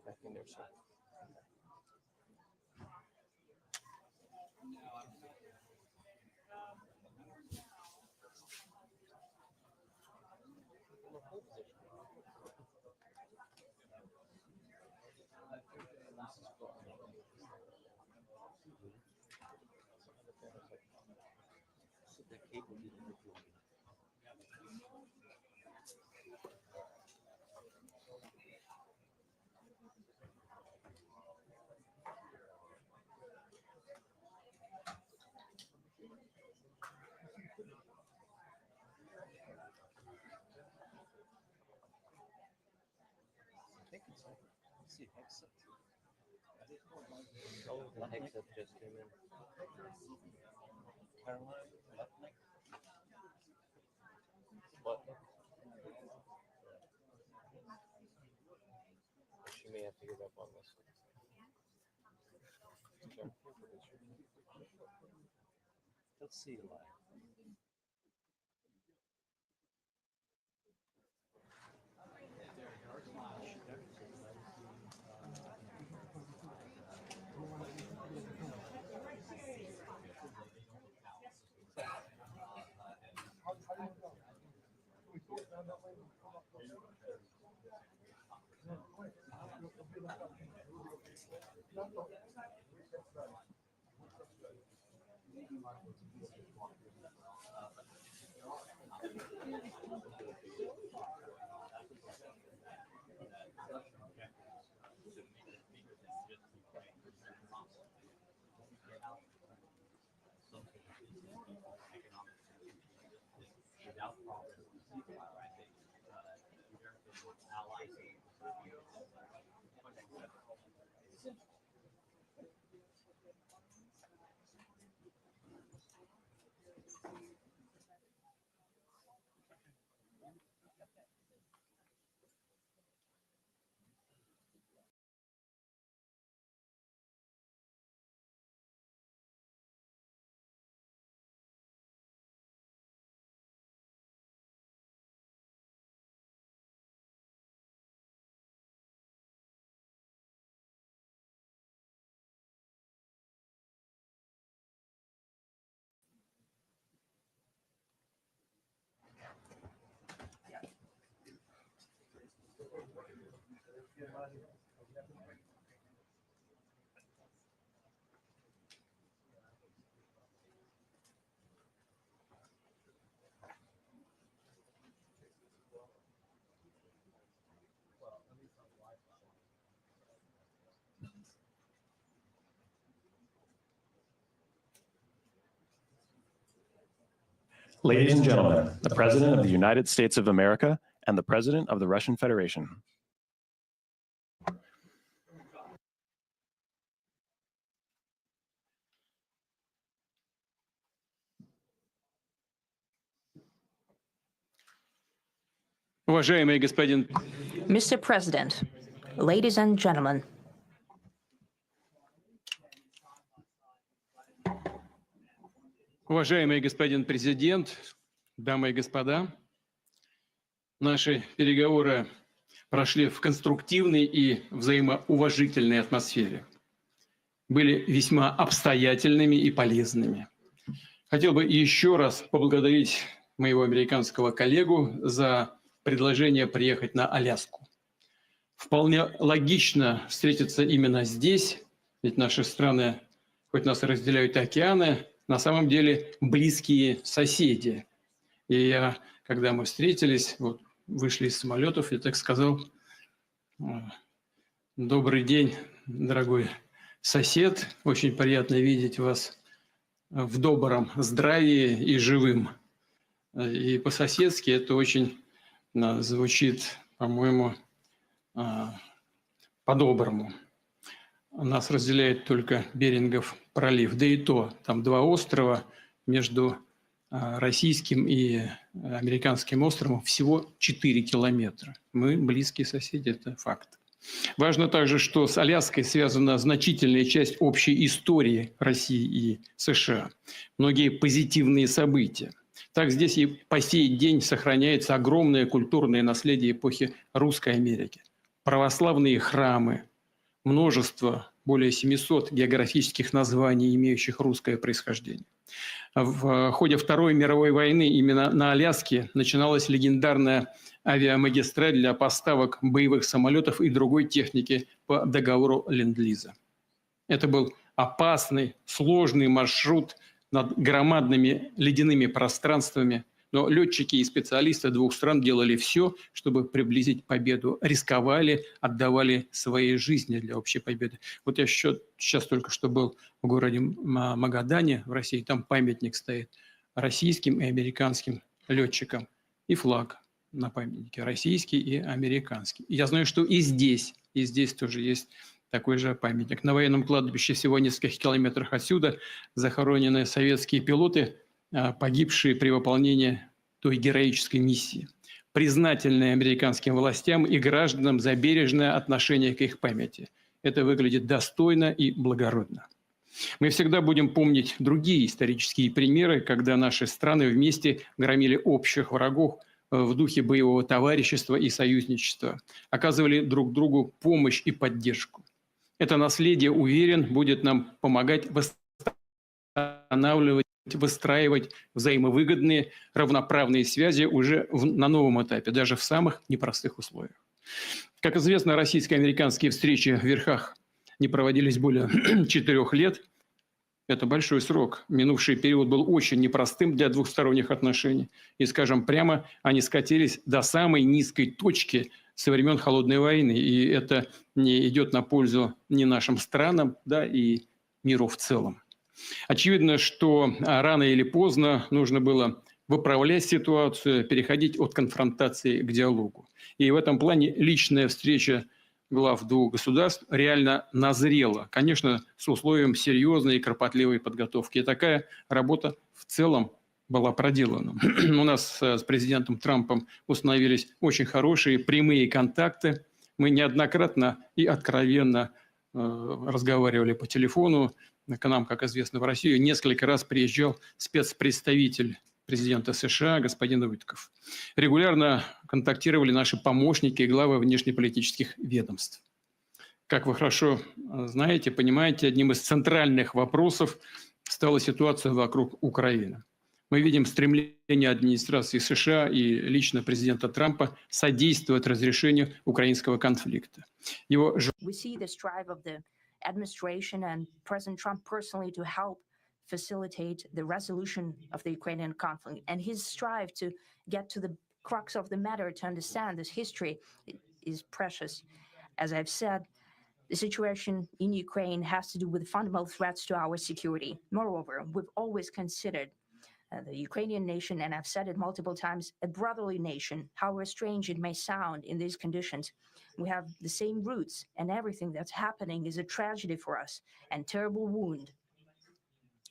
back in there, sir. Oh, the headset just came in. Caroline, Lutnick? Lutnick? She may have to give up on this. Let's see you live. Ladies and gentlemen, the President of the United States of America and the President of the Russian Federation. Mr. President, ladies and gentlemen. Уважаемый господин президент, дамы и господа, наши переговоры прошли в конструктивной и взаимоуважительной атмосфере. Были весьма обстоятельными и полезными. Хотел бы еще раз поблагодарить моего американского коллегу за предложение приехать на Аляску. Вполне логично встретиться именно здесь, ведь наши страны, хоть нас и разделяют океаны, на самом деле близкие соседи. И я, когда мы встретились, вот, вышли из самолетов, я так сказал: добрый день, дорогой сосед, очень приятно видеть вас в добром здравии и живым. И по-соседски это очень звучит, по-моему, по-доброму. Нас разделяет только Берингов пролив, да и то, там 2 острова, между российским и американским островом всего 4 километра. Мы близкие соседи, это факт. Важно также, что с Аляской связана значительная часть общей истории России и США. Многие позитивные события. Так здесь и по сей день сохраняется огромное культурное наследие эпохи Русской Америки. Православные храмы, множество, более 700 географических названий, имеющих русское происхождение. В ходе Второй мировой войны именно на Аляске начиналась легендарная авиамагистраль для поставок боевых самолетов и другой техники по договору Ленд-Лиза. Это был опасный, сложный маршрут над громадными ледяными пространствами, но летчики и специалисты двух стран делали все, чтобы приблизить победу, рисковали, отдавали свои жизни для общей победы. Вот я сейчас только что был в городе Магадане в России, там памятник стоит российским и американским летчикам, и флаг на памятнике российский и американский. И я знаю, что и здесь тоже есть такой же памятник. На военном кладбище всего в нескольких километрах отсюда захоронены советские пилоты, погибшие при выполнении той героической миссии. Признательные американским властям и гражданам за бережное отношение к их памяти. Это выглядит достойно и благородно. Мы всегда будем помнить другие исторические примеры, когда наши страны вместе громили общих врагов в духе боевого товарищества и союзничества, оказывали друг другу помощь и поддержку. Это наследие, уверен, будет нам помогать восстанавливать, выстраивать взаимовыгодные, равноправные связи уже на новом этапе, даже в самых непростых условиях. Как известно, российско-американские встречи в верхах не проводились более 4 лет. Это большой срок. Минувший период был очень непростым для двухсторонних отношений. И, скажем прямо, они скатились до самой низкой точки со времен Холодной войны. И это не идет на пользу ни нашим странам, да, и миру в целом. Очевидно, что рано или поздно нужно было выправлять ситуацию, переходить от конфронтации к диалогу. И в этом плане личная встреча глав двух государств реально назрела, конечно, с условием серьезной и кропотливой подготовки. И такая работа в целом была проделана. У нас с президентом Трампом установились очень хорошие прямые контакты. Мы неоднократно и откровенно разговаривали по телефону. К нам, как известно, в Россию несколько раз приезжал спецпредставитель президента США господин Уитков. Регулярно контактировали наши помощники и главы внешнеполитических ведомств. Как вы хорошо знаете, понимаете, одним из центральных вопросов стала ситуация вокруг Украины. Мы видим стремление администрации США и лично президента Трампа содействовать разрешению украинского конфликта. Его administration and President Trump personally to help facilitate the resolution of the Ukrainian conflict. And his strive to get to the crux of the matter, to understand this history, is precious. As I've said, the situation in Ukraine has to do with fundamental threats to our security. Moreover, we've always considered the Ukrainian nation, and I've said it multiple times, a brotherly nation, however strange it may sound in these conditions. We have the same roots, and everything that's happening is a tragedy for us and terrible wound.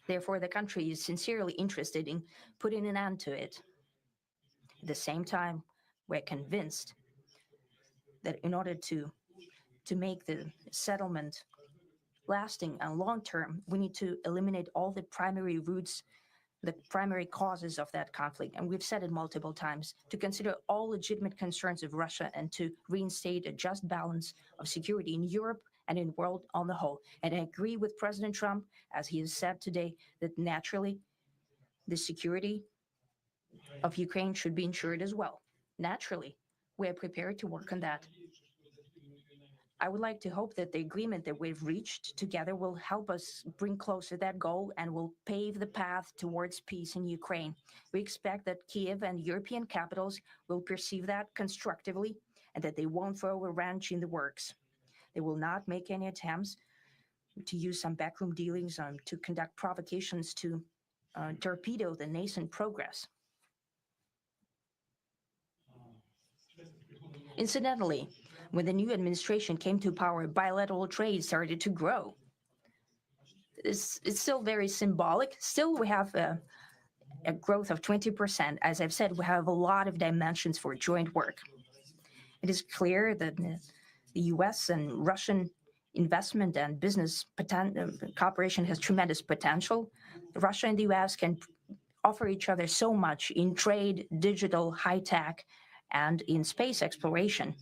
Therefore, the country is sincerely interested in putting an end to it. At the same time, we're convinced that in order to make the settlement lasting and long-term, we need to eliminate all the primary roots, the primary causes of that conflict. And we've said it multiple times, to consider all legitimate concerns of Russia and to reinstate a just balance of security in Europe and in the world on the whole. And I agree with President Trump, as he has said today, that naturally the security of Ukraine should be ensured as well. Naturally, we are prepared to work on that. I would like to hope that the agreement that we've reached together will help us bring closer that goal and will pave the path towards peace in Ukraine. We expect that Kiev and European capitals will perceive that constructively and that they won't throw a wrench in the works. They will not make any attempts to use some backroom dealings to conduct provocations to torpedo the nascent progress. Incidentally, when the new administration came to power, bilateral trade started to grow. It's still very symbolic. Still, we have a growth of 20%. As I've said, we have a lot of dimensions for joint work. It is clear that the US and Russian investment and business cooperation has tremendous potential. Russia and the US can offer each other so much in trade, digital, high-tech, and in space exploration.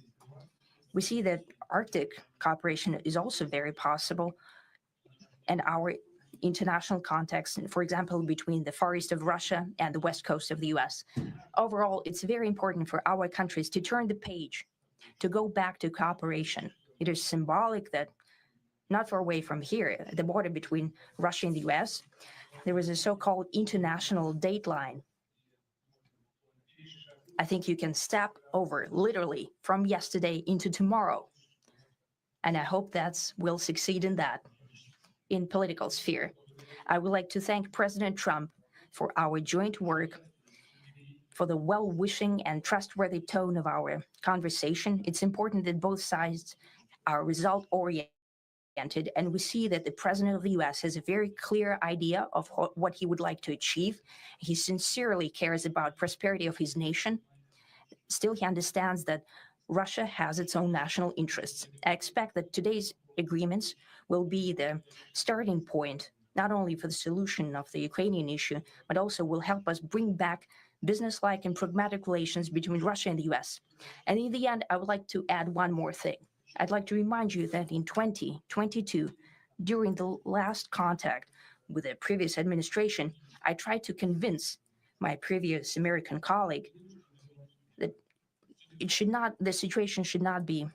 We see that Arctic cooperation is also very possible, and our international context, for example, between the Far East of Russia and the West Coast of the US. Overall, it's very important for our countries to turn the page, to go back to cooperation. It is symbolic that not far away from here, at the border between Russia and the US, there was a so-called international date line. I think you can step over literally from yesterday into tomorrow. And I hope that we'll succeed in that in political sphere. I would like to thank President Trump for our joint work, for the well-wishing and trustworthy tone of our conversation. It's important that both sides are result-oriented, and we see that the president of the US has a very clear idea of what he would like to achieve. He sincerely cares about prosperity of his nation. Still, he understands that Russia has its own national interests. I expect that today's agreements will be the starting point, not only for the solution of the Ukrainian issue, but also will help us bring back business-like and pragmatic relations between Russia and the US. And in the end, I would like to add one more thing. I'd like to remind you that in 2022, during the last contact with the previous administration, I tried to convince my previous American colleague that the situation should not be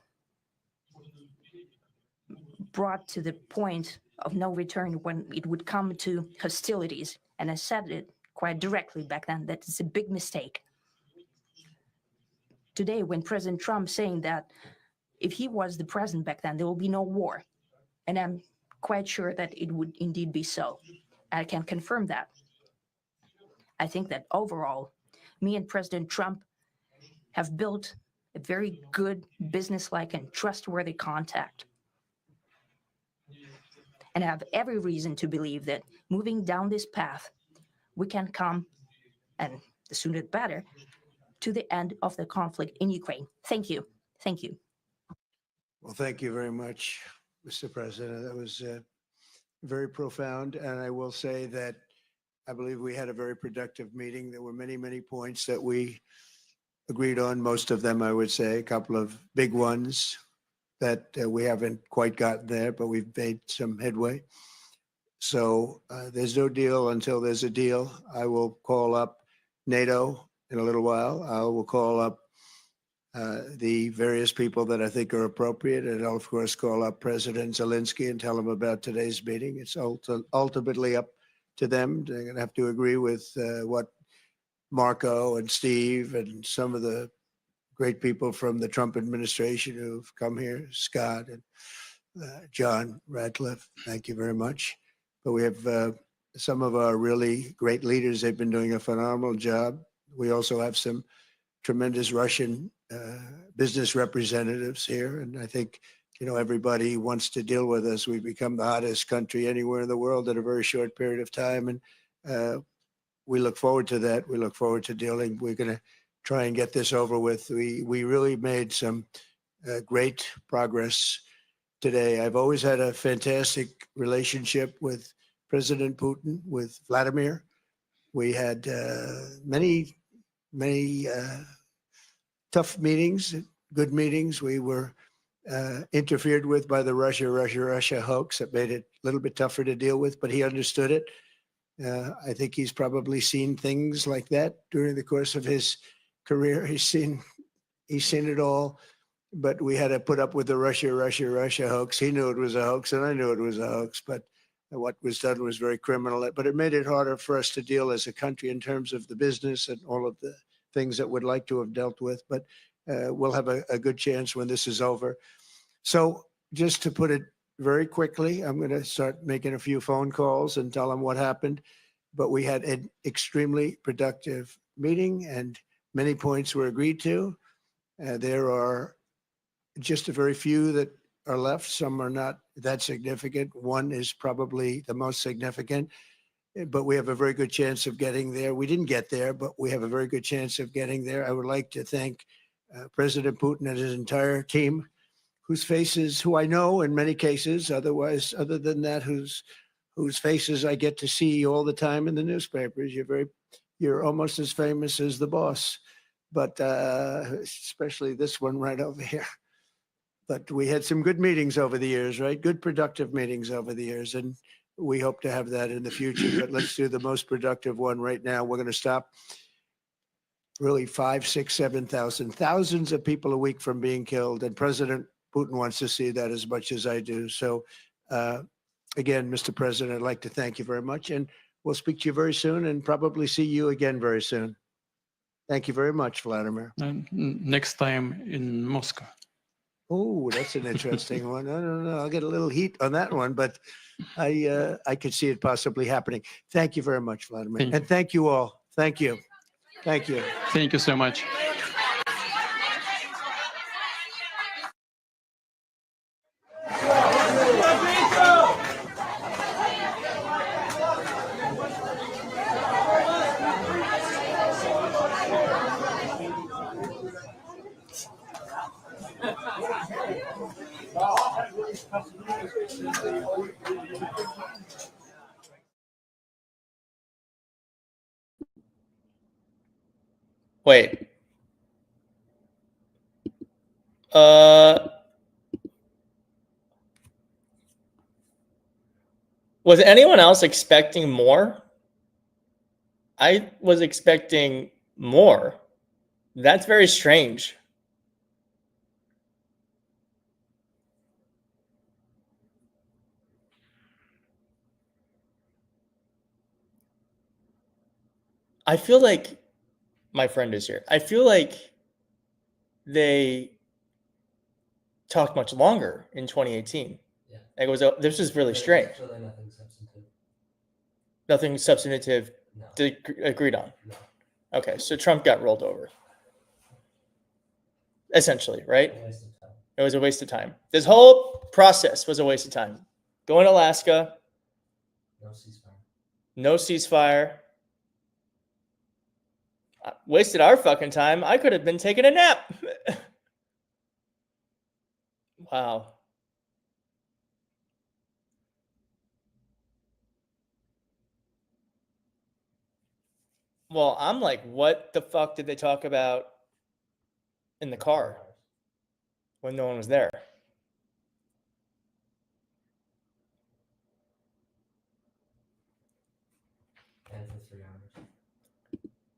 brought to the point of no return when it would come to hostilities. And I said it quite directly back then that it's a big mistake. Today, when President Trump saying that if he was the president back then, there will be no war. And I'm quite sure that it would indeed be so. I can confirm that. I think that overall, me and President Trump have built a very good business-like and trustworthy contact. And I have every reason to believe that moving down this path, we can come, and the sooner the better, to the end of the conflict in Ukraine. Thank you. Thank you. Well, thank you very much, Mr. President. That was very profound. And I will say that I believe we had a very productive meeting. There were many, many points that we agreed on. Most of them, I would say, a couple of big ones that we haven't quite gotten there, but we've made some headway. So there's no deal until there's a deal. I will call up NATO in a little while. I will call up the various people that I think are appropriate. And I'll, of course, call up President Zelensky and tell him about today's meeting. It's ultimately up to them. They're going to have to agree with what Marco and Steve and some of the great people from the Trump administration who've come here, Scott and John Radcliffe. Thank you very much. But we have some of our really great leaders. They've been doing a phenomenal job. We also have some tremendous Russian business representatives here. And I think, you know, everybody wants to deal with us. We've become the hottest country anywhere in the world in a very short period of time. And we look forward to that. We look forward to dealing. We're going to try and get this over with. We really made some great progress today. I've always had a fantastic relationship with President Putin, with Vladimir. We had many tough meetings, good meetings. We were interfered with by the Russia hoax. That made it a little bit tougher to deal with, but he understood it. I think he's probably seen things like that during the course of his career. He's seen it all, but we had to put up with the Russia hoax. He knew it was a hoax, and I knew it was a hoax, but what was done was very criminal. But it made it harder for us to deal as a country in terms of the business and all of the things that we'd like to have dealt with. But we'll have a good chance when this is over. So just to put it very quickly, I'm going to start making a few phone calls and tell them what happened. But we had an extremely productive meeting, and many points were agreed to. There are just a very few that are left. Some are not that significant. One is probably the most significant, but we have a very good chance of getting there. We didn't get there, but we have a very good chance of getting there. I would like to thank President Putin and his entire team, whose faces, who I know in many cases, other than that, whose faces I get to see all the time in the newspapers. You're almost as famous as the boss, but especially this one right over here. But we had some good meetings over the years, right? Good productive meetings over the years. And we hope to have that in the future. But let's do the most productive one right now. We're going to stop really 5, 6, 7,000, thousands of people a week from being killed. And President Putin wants to see that as much as I do. So again, Mr. President, I'd like to thank you very much. And we'll speak to you very soon and probably see you again very soon. Thank you very much, Vladimir. And next time in Moscow. Oh, that's an interesting one. I don't know. I'll get a little heat on that one, but I could see it possibly happening. Thank you very much, Vladimir. Thank you. And thank you all. Thank you. Thank you. Thank you so much. Wait. Was anyone else expecting more? I was expecting more. That's very strange. I feel like my friend is here. I feel like they talked much longer in 2018. Yeah. It was this was really strange. Really nothing substantive. Nothing substantive No. agreed on. No. Okay, so Trump got rolled over. Essentially, right? A waste of time. It was a waste of time. This whole process was a waste of time. Going to Alaska, No ceasefire. no ceasefire. Wasted our fucking time. I could have been taking a nap. Wow. Well, I'm like, what the fuck did they talk about in the car when no one was there? And for 3 hours.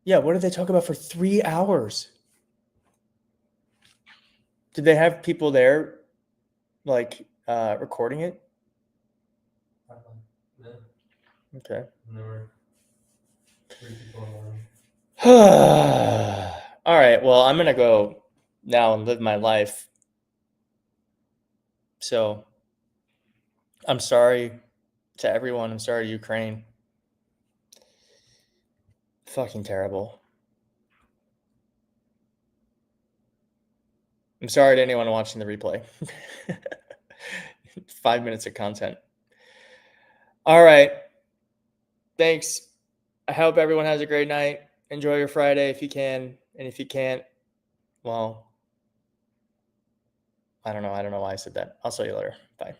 Yeah, what did they talk about for 3 hours? Did they have people there, like, recording it? Probably. No. Okay. And there were 3 people in the room. All right. Well, I'm going to go now and live my life. So I'm sorry to everyone. I'm sorry to Ukraine. Fucking terrible. I'm sorry to anyone watching the replay. 5 minutes of content. All right. Thanks. I hope everyone has a great night. Enjoy your Friday if you can. And if you can't, well, I don't know. I don't know why I said that. I'll see you later. Bye.